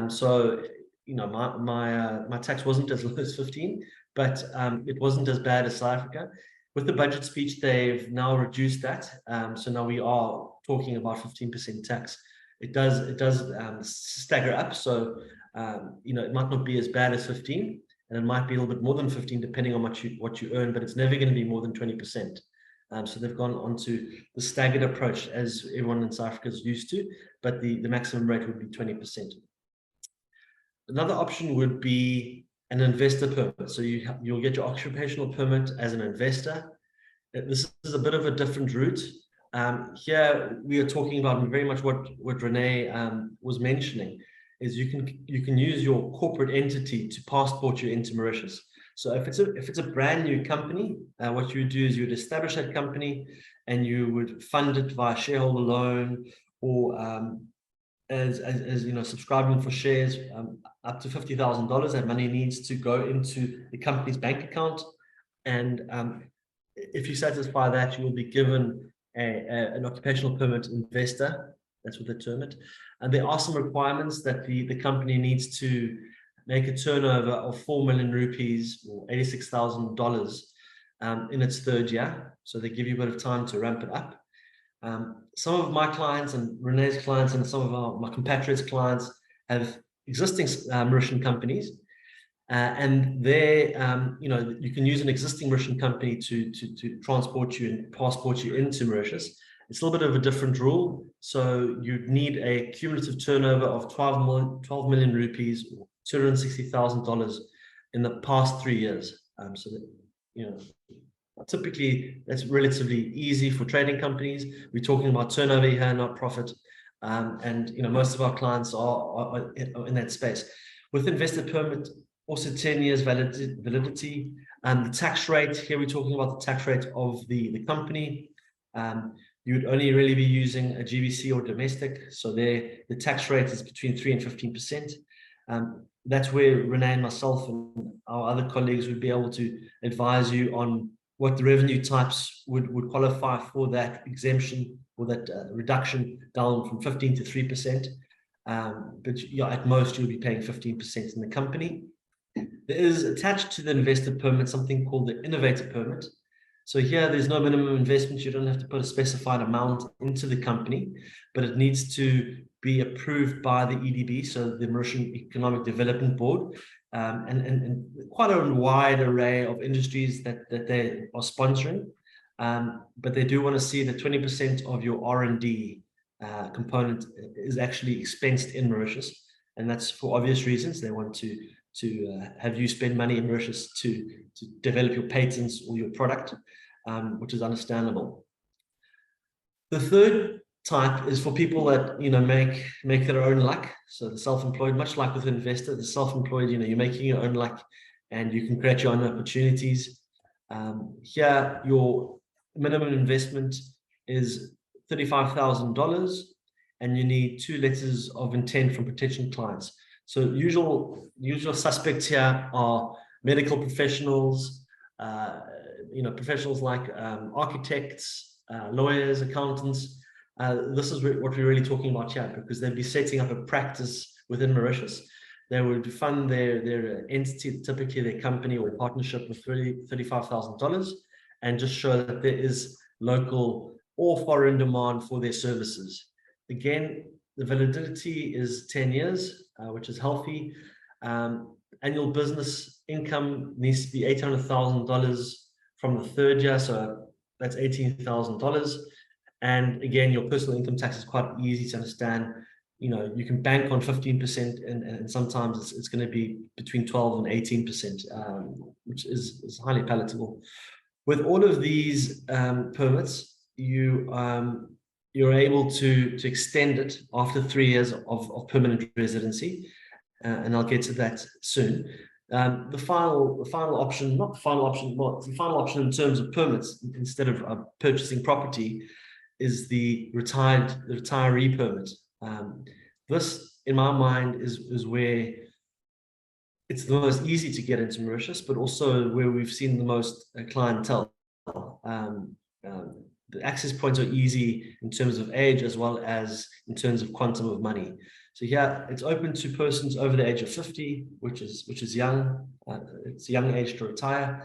So, my tax wasn't as low as 15, but it wasn't as bad as South Africa. With the budget speech, they've now reduced that. So now we are talking about 15% tax. It does stagger up. So, it might not be as bad as 15, and it might be a little bit more than 15, depending on what you earn, but it's never going to be more than 20%. So they've gone on to the staggered approach, as everyone in South Africa is used to, but the maximum rate would be 20%. Another option would be an investor permit. So you'll get your occupational permit as an investor. This is a bit of a different route. Here we are talking about very much what Renee was mentioning, is you can use your corporate entity to passport you into Mauritius. So if it's a brand new company, what you would do is you would establish that company and you would fund it via shareholder loan or as subscribing for shares up to $50,000. That money needs to go into the company's bank account, and if you satisfy that, you will be given an occupational permit investor. That's what they term it. And there are some requirements that the company needs to make a turnover of 4 million rupees or $86,000 in its third year. So they give you a bit of time to ramp it up. Some of my clients and Renee's clients and some of my compatriots' clients have existing Mauritian companies. And they, you can use an existing Mauritian company to transport you and passport you into Mauritius. It's a little bit of a different rule. So you'd need a cumulative turnover of 12 million rupees or $260,000 in the past 3 years. So that, typically that's relatively easy for trading companies. We're talking about turnover here, not profit. And most of our clients are in that space. With investor permit, also 10 years validity. The tax rate, here we're talking about the tax rate of the company. You would only really be using a GBC or domestic. So the tax rate is between 3 and 15%. That's where Renee and myself and our other colleagues would be able to advise you on what the revenue types would qualify for that exemption or that reduction down from 15 to 3%. But at most you'll be paying 15% in the company. There is attached to the investor permit something called the innovator permit. So here there's no minimum investment. You don't have to put a specified amount into the company, but it needs to be approved by the EDB, so the Mauritian Economic Development Board, and quite a wide array of industries that they are sponsoring. But they do want to see that 20% of your R&D component is actually expensed in Mauritius, and that's for obvious reasons. They want to have you spend money in Mauritius to develop your patents or your product, which is understandable. The third type is for people that make their own luck. So the self-employed, much like with an investor, the self-employed, you're making your own luck and you can create your own opportunities. Here, your minimum investment is $35,000, and you need 2 letters of intent from potential clients. So usual suspects here are medical professionals, professionals like architects, lawyers, accountants. This is what we're really talking about here, because they'd be setting up a practice within Mauritius. They would fund their entity, typically their company or partnership, with $35,000, and just show that there is local or foreign demand for their services. Again, the validity is 10 years, which is healthy. Annual business income needs to be $800,000 from the third year, so that's $18,000. And again, your personal income tax is quite easy to understand. You can bank on 15%, and sometimes it's going to be between 12 and 18%, which is highly palatable. With all of these permits, you're able to extend it after 3 years of permanent residency, and I'll get to that soon. The final option, not the final option, but the final option in terms of permits, instead of purchasing property, is the retiree permit. This, in my mind, is where it's the most easy to get into Mauritius, but also where we've seen the most clientele. The access points are easy in terms of age as well as in terms of quantum of money. So here it's open to persons over the age of 50, which is young. It's a young age to retire.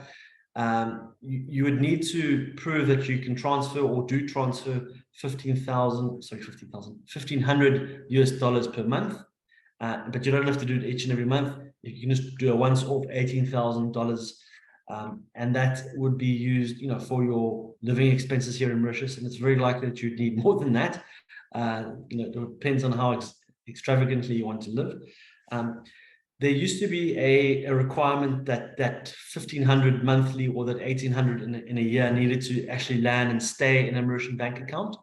You would need to prove that you can transfer or do transfer $1,500 US per month, but you don't have to do it each and every month. You can just do a once-off $18,000. And that would be used, for your living expenses here in Mauritius, and it's very likely that you'd need more than that. It depends on how extravagantly you want to live. There used to be a requirement that $1,500 monthly or that $1,800 in a year needed to actually land and stay in a Mauritian bank account.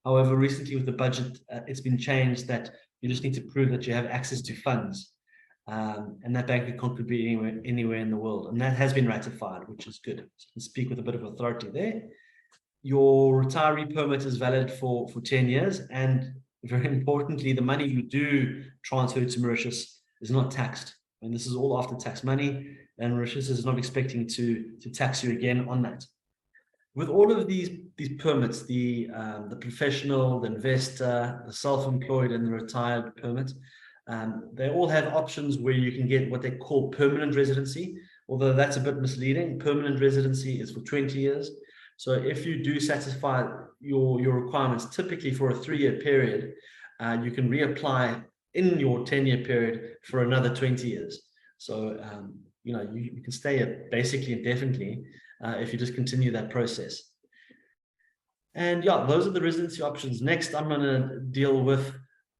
However, recently with the budget, it's been changed that you just need to prove that you have access to funds. And that bank account could be anywhere in the world. And that has been ratified, which is good. So I can speak with a bit of authority there. Your retiree permit is valid for 10 years. And very importantly, the money you do transfer to Mauritius is not taxed. And this is all after tax money. And Mauritius is not expecting to tax you again on that. with all of these permits, the professional, the investor, the self-employed, and the retired permit, they all have options where you can get what they call permanent residency, although that's a bit misleading. Permanent residency is for 20 years. So if you do satisfy your requirements, typically for a 3-year period, you can reapply in your 10-year period for another 20 years. So, you know, you can stay basically indefinitely if you just continue that process. And yeah, those are the residency options. Next, I'm going to deal with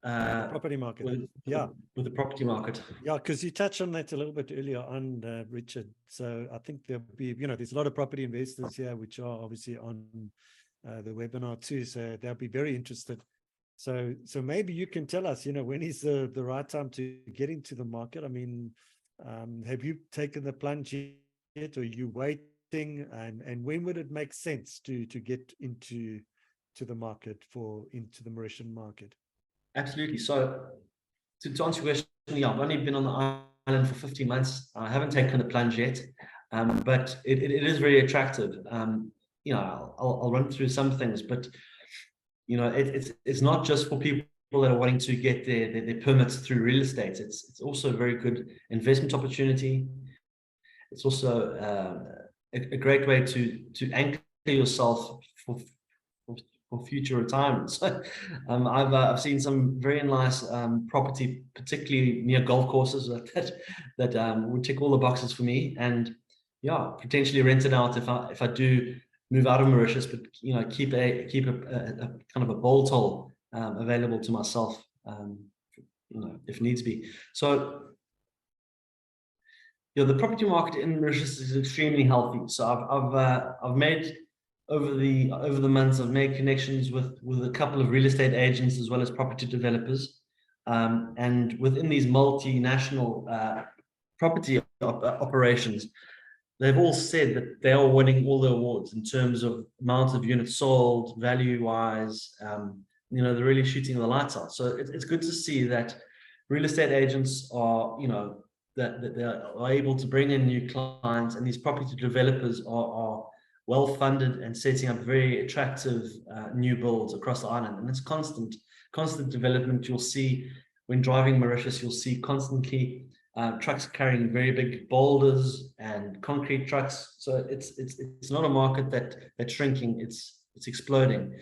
property market. With the property market. Yeah, because you touched on that a little bit earlier on, Richard. So I think there'll be, you know, there's a lot of property investors here which are obviously on the webinar too. So they'll be very interested. So maybe you can tell us, you know, when is the right time to get into the market? I mean, have you taken the plunge yet, or are you waiting? And when would it make sense to get into the market into the Mauritian market? Absolutely. So to answer your question, yeah, I've only been on the island for 15 months. I haven't taken the plunge yet, but it is very attractive. You know, I'll run through some things, but you know, it's not just for people that are wanting to get their permits through real estate. It's also a very good investment opportunity. It's also a great way to anchor yourself for future retirement. So I've seen some very nice property, particularly near golf courses that would tick all the boxes for me, and yeah, potentially rent it out if I do move out of Mauritius, but you know, keep a kind of a bolt hole available to myself, you know, if needs be. So you know, the property market in Mauritius is extremely healthy. So I've made over the months, I've made connections with a couple of real estate agents as well as property developers, and within these multinational property operations, they've all said that they are winning all the awards in terms of amount of units sold, value-wise. You know, they're really shooting the lights out. So it's good to see that real estate agents are, you know, that they are able to bring in new clients, and these property developers are well-funded and setting up very attractive new builds across the island. And it's constant development. You'll see when driving Mauritius, you'll see constantly trucks carrying very big boulders and concrete trucks. So it's not a market that's shrinking, it's exploding.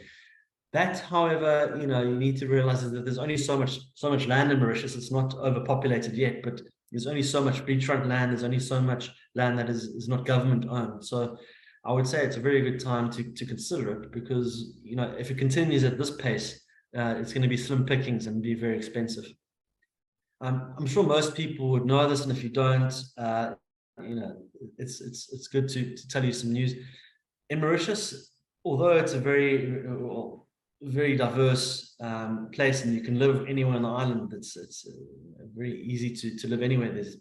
That, however, you know, you need to realize that there's only so much land in Mauritius. It's not overpopulated yet, but there's only so much beachfront land. There's only so much land that is not government owned. So I would say it's a very good time to consider it, because, you know, if it continues at this pace, it's going to be slim pickings and be very expensive. I'm sure most people would know this, and if you don't, you know, it's good to tell you some news. In Mauritius, although it's a very diverse place, and you can live anywhere on the island, it's very easy to live anywhere. There's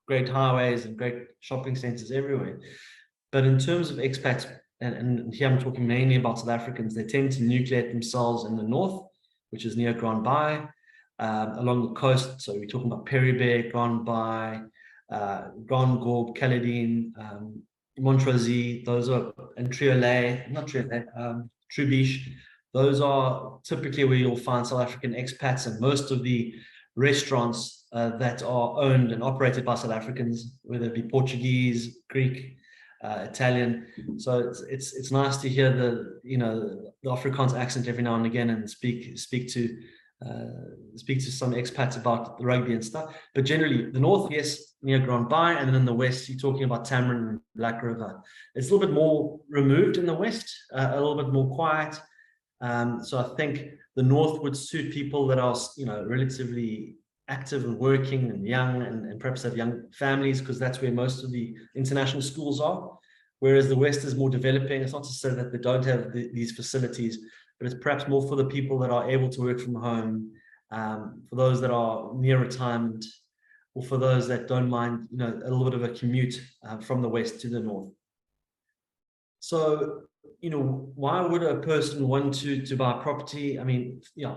great highways and great shopping centers everywhere. But in terms of expats, and here I'm talking mainly about South Africans, they tend to nucleate themselves in the north, which is near Grand Bay, along the coast. So we're talking about Peribé, Grand Bay, Grand Gorbe, Caledine, Montrosy. Those are, and Trubiche. Those are typically where you'll find South African expats, and most of the restaurants that are owned and operated by South Africans, whether it be Portuguese, Greek, Italian. So it's nice to hear the Afrikaans accent every now and again, and speak to some expats about the rugby and stuff. But generally, the north, yes, near Grand Bay, and then in the west, you're talking about Tamarin and Black River. It's a little bit more removed in the west, a little bit more quiet. So I think the north would suit people that are, you know, relatively active and working and young, and perhaps have young families, because that's where most of the international schools are. Whereas the west is more developing. It's not to say that they don't have these facilities, but it's perhaps more for the people that are able to work from home, for those that are near retirement, or for those that don't mind, you know, a little bit of a commute from the west to the north. So, you know, why would a person want to buy property? I mean, yeah,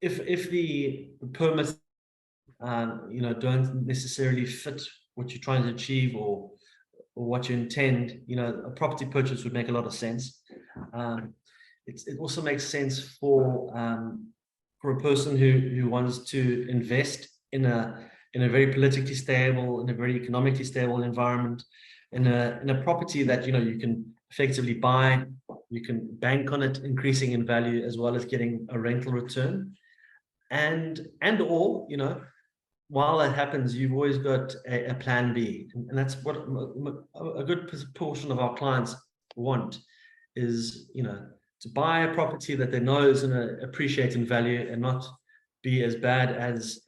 if the permits you know, don't necessarily fit what you're trying to achieve, or what you intend, a property purchase would make a lot of sense. It also makes sense for a person who wants to invest in a very politically stable, in a very economically stable environment, in a property that you can effectively buy, you can bank on it increasing in value as well as getting a rental return, and or while that happens, you've always got a plan B, and that's what a good portion of our clients want, is to buy a property that they know is going to appreciate in value and not be as bad as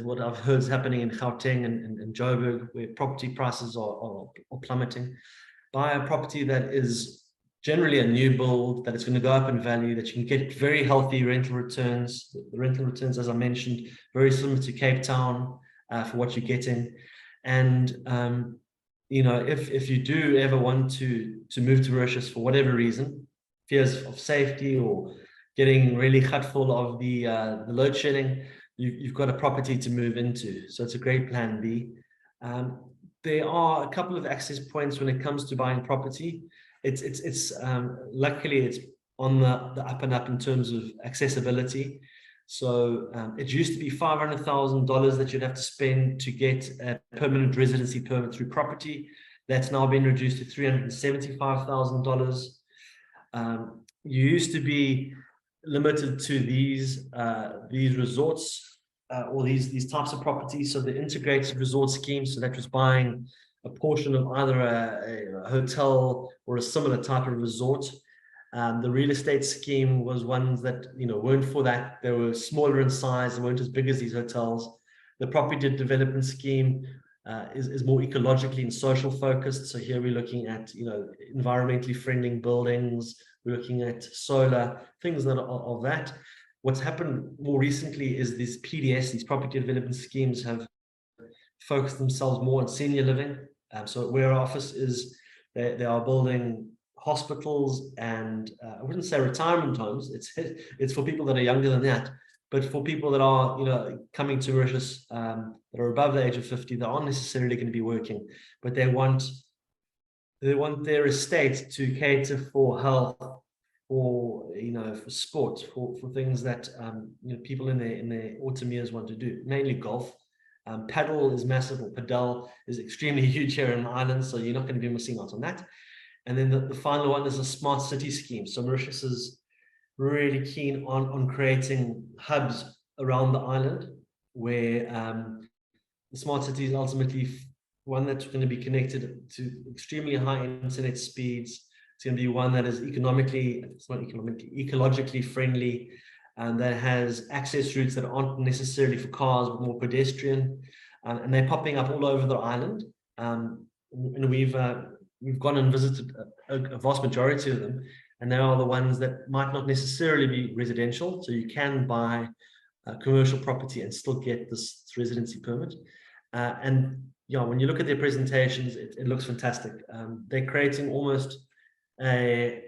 what I've heard is happening in Gauteng and Joburg, where property prices are plummeting. Buy a property that is generally a new build, that it's going to go up in value, that you can get very healthy rental returns. The rental returns, as I mentioned, very similar to Cape Town for what you're getting. And if you do ever want to move to Mauritius for whatever reason, fears of safety or getting really full of the load shedding, you've got a property to move into. So it's a great plan B. There are a couple of access points when it comes to buying property. It's luckily it's on the up and up in terms of accessibility. So it used to be $500,000 that you'd have to spend to get a permanent residency permit through property. That's now been reduced to $375,000. You used to be limited to these resorts or these types of properties. So the integrated resort scheme, so that was buying a portion of either a hotel or a similar type of resort. The real estate scheme was ones that weren't for that. They were smaller in size and weren't as big as these hotels. The property development scheme is more ecologically and social focused. So here we're looking at environmentally friendly buildings. We're looking at solar, things that are of that. What's happened more recently is these PDS, these property development schemes, have focused themselves more on senior living. So where our office is, they are building hospitals and I wouldn't say retirement homes. It's for people that are younger than that, but for people that are coming to Mauritius that are above the age of 50, that aren't necessarily going to be working, but they want their estate to cater for health, for for sport, for things that people in their autumn years want to do, mainly golf. Paddle is massive, or padel is extremely huge here in the island, so you're not going to be missing out on that. And then the final one is a smart city scheme. So Mauritius is really keen on creating hubs around the island where the smart city is ultimately one that's going to be connected to extremely high internet speeds. It's going to be one that is ecologically friendly, and that has access routes that aren't necessarily for cars, but more pedestrian. And they're popping up all over the island. And we've gone and visited a vast majority of them, and they are the ones that might not necessarily be residential. So you can buy a commercial property and still get this residency permit. And when you look at their presentations, it looks fantastic. They're creating almost a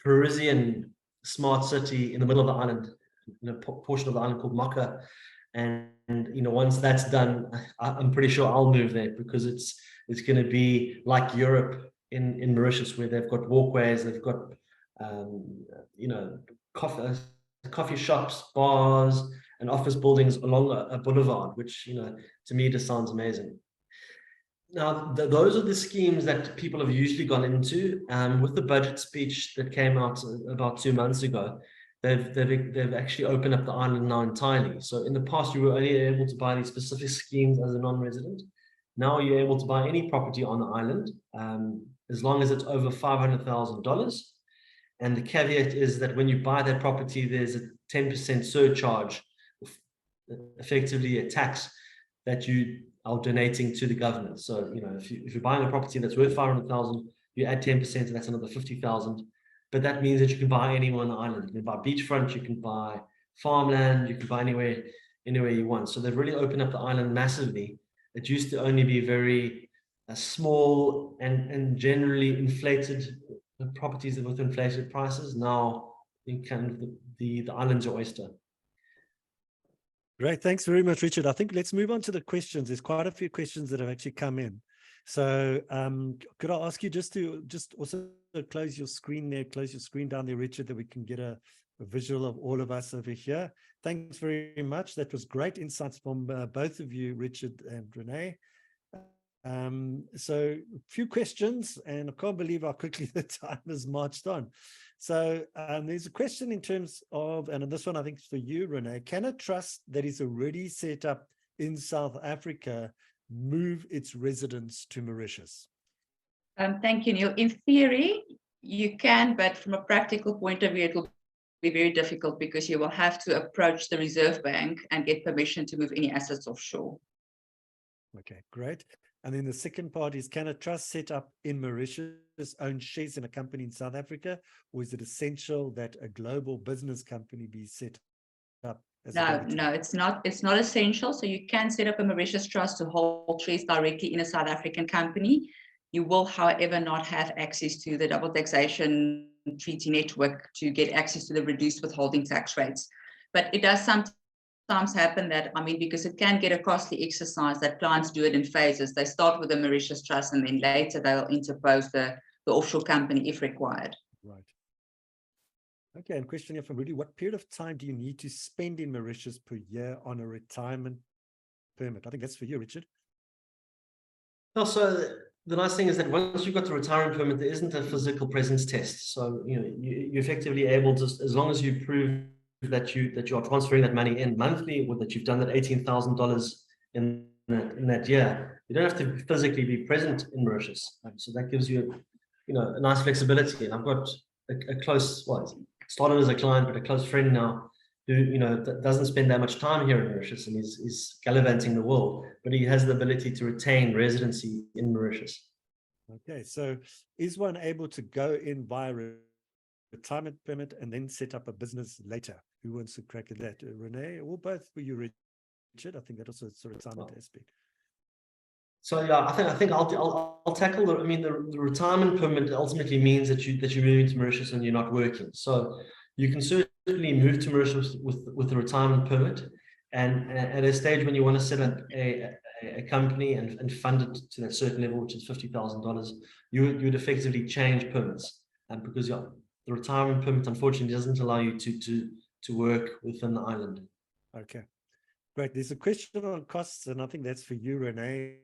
Parisian smart city in the middle of the island, portion of the island called Mocha. And once that's done, I'm pretty sure I'll move there, because it's going to be like Europe in Mauritius, where they've got walkways, they've got coffee shops, bars, and office buildings along a boulevard, which to me just sounds amazing. Now, those are the schemes that people have usually gone into. With the budget speech that came out about 2 months ago, they've actually opened up the island now entirely. So in the past, you were only able to buy these specific schemes as a non-resident. Now you're able to buy any property on the island, as long as it's over $500,000. And the caveat is that when you buy that property, there's a 10% surcharge, effectively a tax that you are donating to the government. So if you're buying a property that's worth 500,000, you add 10%, and that's another 50,000. But that means that you can buy anywhere on the island. You can buy beachfront, you can buy farmland, you can buy anywhere you want. So they've really opened up the island massively. It used to only be very small and generally inflated properties with inflated prices. Now the island's your oyster. Great. Thanks very much, Richard. I think let's move on to the questions. There's quite a few questions that have actually come in. So could I ask you just to also close your screen there, close your screen down there, Richard, that we can get a visual of all of us over here. Thanks very much. That was great insights from both of you, Richard and Renee. So a few questions, and I can't believe how quickly the time has marched on. So there's a question in terms of, and this one I think is for you, Renee, can a trust that is already set up in South Africa move its residence to Mauritius? Thank you, Neil. In theory, you can, but from a practical point of view, it will be very difficult because you will have to approach the Reserve Bank and get permission to move any assets offshore. Okay, great. And then the second part is, can a trust set up in Mauritius own shares in a company in South Africa, or is it essential that a global business company be set up? No, it's not essential. So you can set up a Mauritius trust to hold shares directly in a South African company. You will, however, not have access to the double taxation treaty network to get access to the reduced withholding tax rates. But it does sometimes happen that, because it can get a costly exercise, that clients do it in phases. They start with a Mauritius trust and then later they'll interpose the offshore company if required. Right. Okay, and question here from Rudy, what period of time do you need to spend in Mauritius per year on a retirement permit? I think that's for you, Richard. Also, the nice thing is that once you've got the retirement permit, there isn't a physical presence test. So you're effectively able to, as long as you prove that you are transferring that money in monthly, or that you've done that $18,000 in that year, you don't have to physically be present in Mauritius. So that gives you a nice flexibility. And I've got a close, started as a client, but a close friend now who doesn't spend that much time here in Mauritius and is gallivanting the world, but he has the ability to retain residency in Mauritius. Okay, so is one able to go in via retirement permit and then set up a business later? Who wants to crack at that? Renee, or both for you, Richard? I think that also is a retirement aspect. So yeah, I think I'll tackle the. The retirement permit ultimately means that you're moving to Mauritius and you're not working. So you can certainly move to Mauritius with the retirement permit, and at a stage when you want to set up a company and fund it to that certain level, which is $50,000, you would effectively change permits, and because the retirement permit unfortunately doesn't allow you to work within the island. Okay, great. There's a question on costs, and I think that's for you, Renee.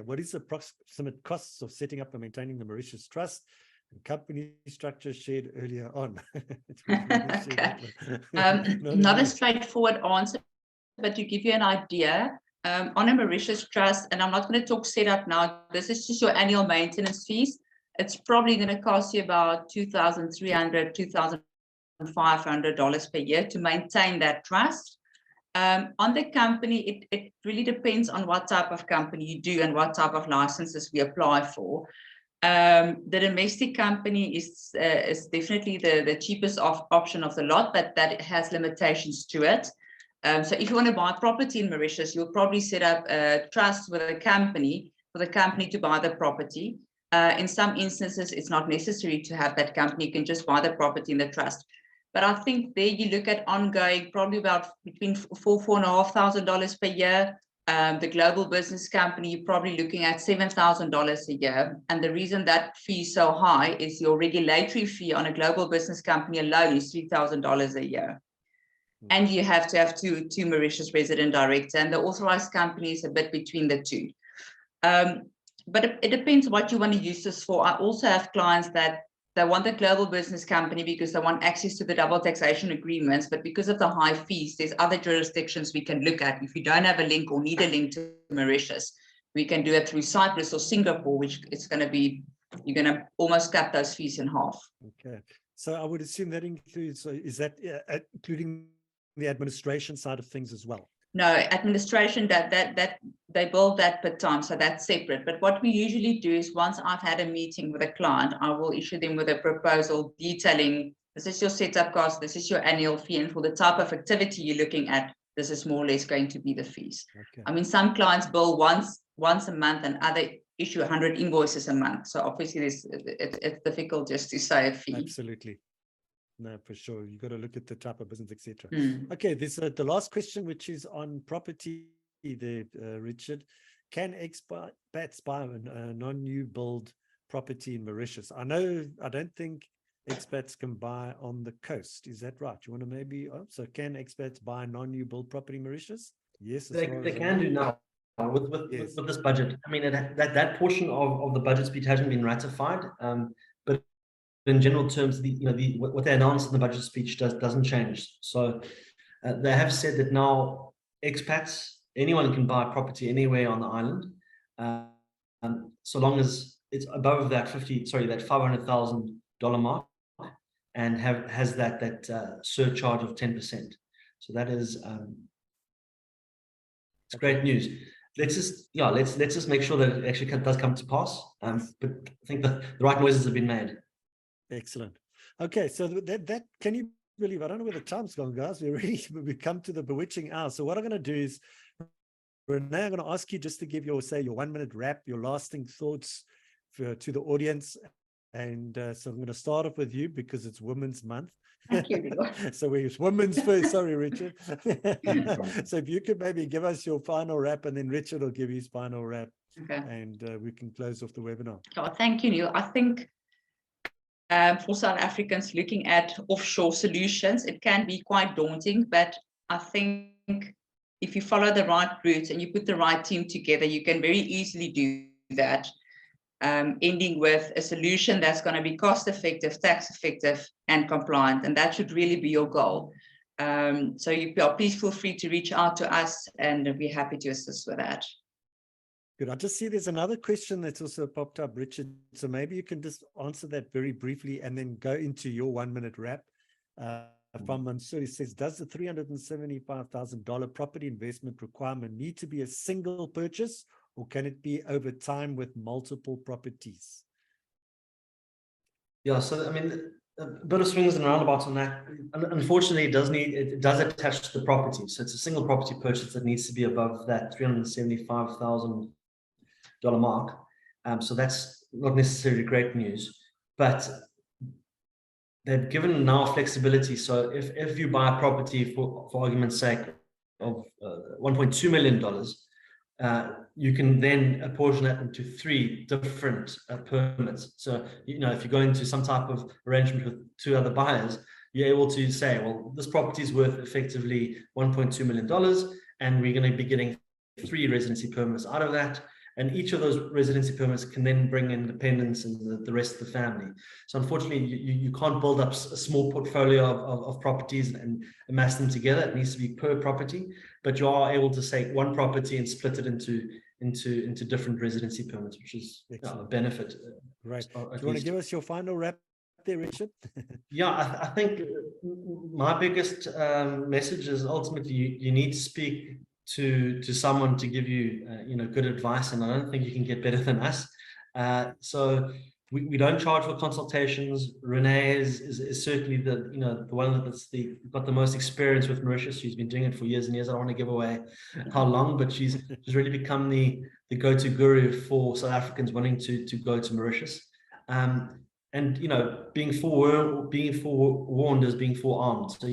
What is the approximate costs of setting up and maintaining the Mauritius Trust and company structure shared earlier on? Okay. Not a straightforward answer, but to give you an idea, on a Mauritius Trust, and I'm not going to talk setup now, this is just your annual maintenance fees. It's probably going to cost you about $2,300, $2,500 per year to maintain that trust. On the company, it really depends on what type of company you do and what type of licenses we apply for. The domestic company is definitely the cheapest option of the lot, but that has limitations to it. So if you want to buy property in Mauritius, you'll probably set up a trust with a company for the company to buy the property. In some instances, it's not necessary to have that company. You can just buy the property in the trust. But I think there you look at ongoing, probably about between $4,500 per year. The global business company, you're probably looking at $7,000 a year. And the reason that fee is so high is your regulatory fee on a global business company alone is $3,000 a year. And you have to have two Mauritius resident directors, and the authorized company is a bit between the two. But it depends what you want to use this for. I also have clients that they want a global business company because they want access to the double taxation agreements, but because of the high fees, there's other jurisdictions we can look at. If you don't have a link or need a link to Mauritius, we can do it through Cyprus or Singapore, which it's going to be, you're going to almost cut those fees in half. Okay. So I would assume that includes, is that including the administration side of things as well? No, administration, that they bill that per time, so that's separate. But what we usually do is once I've had a meeting with a client, I will issue them with a proposal detailing, this is your setup cost, this is your annual fee, and for the type of activity you're looking at, this is more or less going to be the fees. Okay. Some clients bill once a month and other issue 100 invoices a month. So obviously it's difficult just to say a fee. Absolutely. No, for sure. You got to look at the type of business, etc. Okay, this the last question, which is on property there, Richard. can expats buy a non-new build property in Mauritius? I don't think expats can buy on the coast. Is that right? You want to maybe, so can expats buy a non-new build property in Mauritius? Yes, they can do now with this budget. I mean, that portion of the budget speech hasn't been ratified, but in general terms, what they announced in the budget speech doesn't change. So they have said that now expats, anyone can buy property anywhere on the island, so long as it's above that $500,000 mark, and has that surcharge of 10%. So that is it's great news. Let's just make sure that it actually does come to pass. But I think the right noises have been made. Excellent. Okay, so that can you believe? I don't know where the time's gone, guys. We come to the bewitching hour. So what I'm going to do is, Renee, I'm going to ask you just to give your 1-minute wrap, your lasting thoughts to the audience. And so I'm going to start off with you because it's Women's Month. Thank you. So it's women's first. Sorry, Richard. So if you could maybe give us your final wrap, and then Richard will give his final wrap. Okay. And we can close off the webinar. Oh, thank you, Neil. I think for South Africans looking at offshore solutions, it can be quite daunting, but I think if you follow the right route and you put the right team together, you can very easily do that, ending with a solution that's going to be cost effective, tax effective, and compliant. And that should really be your goal. So please feel free to reach out to us, and we'll be happy to assist with that. Good. I just see there's another question that's also popped up, Richard. So maybe you can just answer that very briefly and then go into your 1-minute wrap. From Mansour, he says, does the $375,000 property investment requirement need to be a single purchase, or can it be over time with multiple properties? Yeah, so I mean, a bit of swings and roundabouts on that. Unfortunately, it does attach to the property. So it's a single property purchase that needs to be above that $375,000 mark. So that's not necessarily great news, but they've given now flexibility. So if you buy a property for argument's sake of $1.2 million, you can then apportion that into 3 different permits. So if you go into some type of arrangement with 2 other buyers, you're able to say, well, this property is worth effectively $1.2 million, and we're going to be getting 3 residency permits out of that. And each of those residency permits can then bring in dependents and the rest of the family. So unfortunately, you can't build up a small portfolio of properties and amass them together. It needs to be per property, but you are able to say one property and split it into different residency permits, which is a benefit. Right. Do you want to give us your final wrap there, Richard? Yeah, I think my biggest message is ultimately you need to speak to someone to give you good advice, and I don't think you can get better than us. So we don't charge for consultations. Renee is certainly the one that's got the most experience with Mauritius. She's been doing it for years and years. I don't want to give away how long, but she's really become the go-to guru for South Africans wanting to go to Mauritius. And being forewarned is being forearmed. So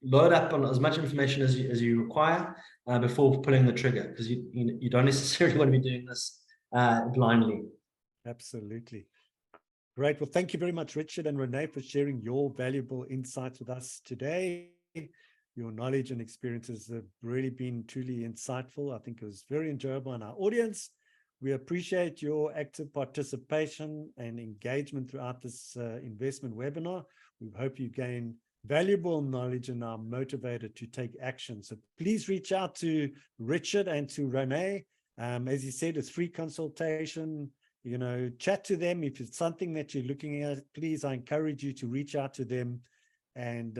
load up on as much information as you require before pulling the trigger, because you don't necessarily want to be doing this blindly. Absolutely. Great. Well, thank you very much, Richard and Renee, for sharing your valuable insights with us today. Your knowledge and experiences have really been truly insightful. I think it was very enjoyable. And our audience, we appreciate your active participation and engagement throughout this investment webinar. We hope you gain valuable knowledge and are motivated to take action. So please reach out to Richard and to Renee. As you said, it's free consultation. Chat to them. If it's something that you're looking at, please, I encourage you to reach out to them and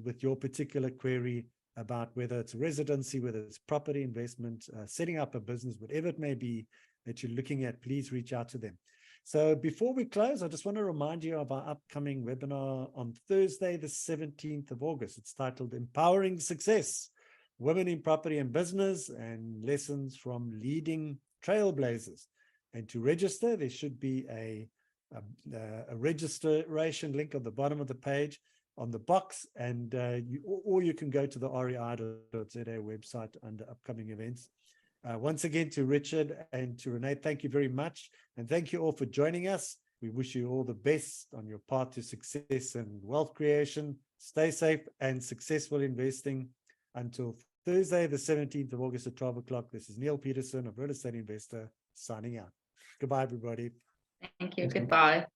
with your particular query about whether it's residency, whether it's property investment, setting up a business, whatever it may be that you're looking at, please reach out to them. So before we close, I just want to remind you of our upcoming webinar on Thursday, the 17th of August. It's titled Empowering Success, Women in Property and Business, and Lessons from Leading Trailblazers. And to register, there should be a registration link on the bottom of the page on the box, and or you can go to the REI.za website under upcoming events. Once again, to Richard and to Renee, thank you very much. And thank you all for joining us. We wish you all the best on your path to success and wealth creation. Stay safe and successful investing. Until Thursday, the 17th of August at 12 o'clock, this is Neil Peterson of Real Estate Investor signing out. Goodbye, everybody. Thank you. Goodbye.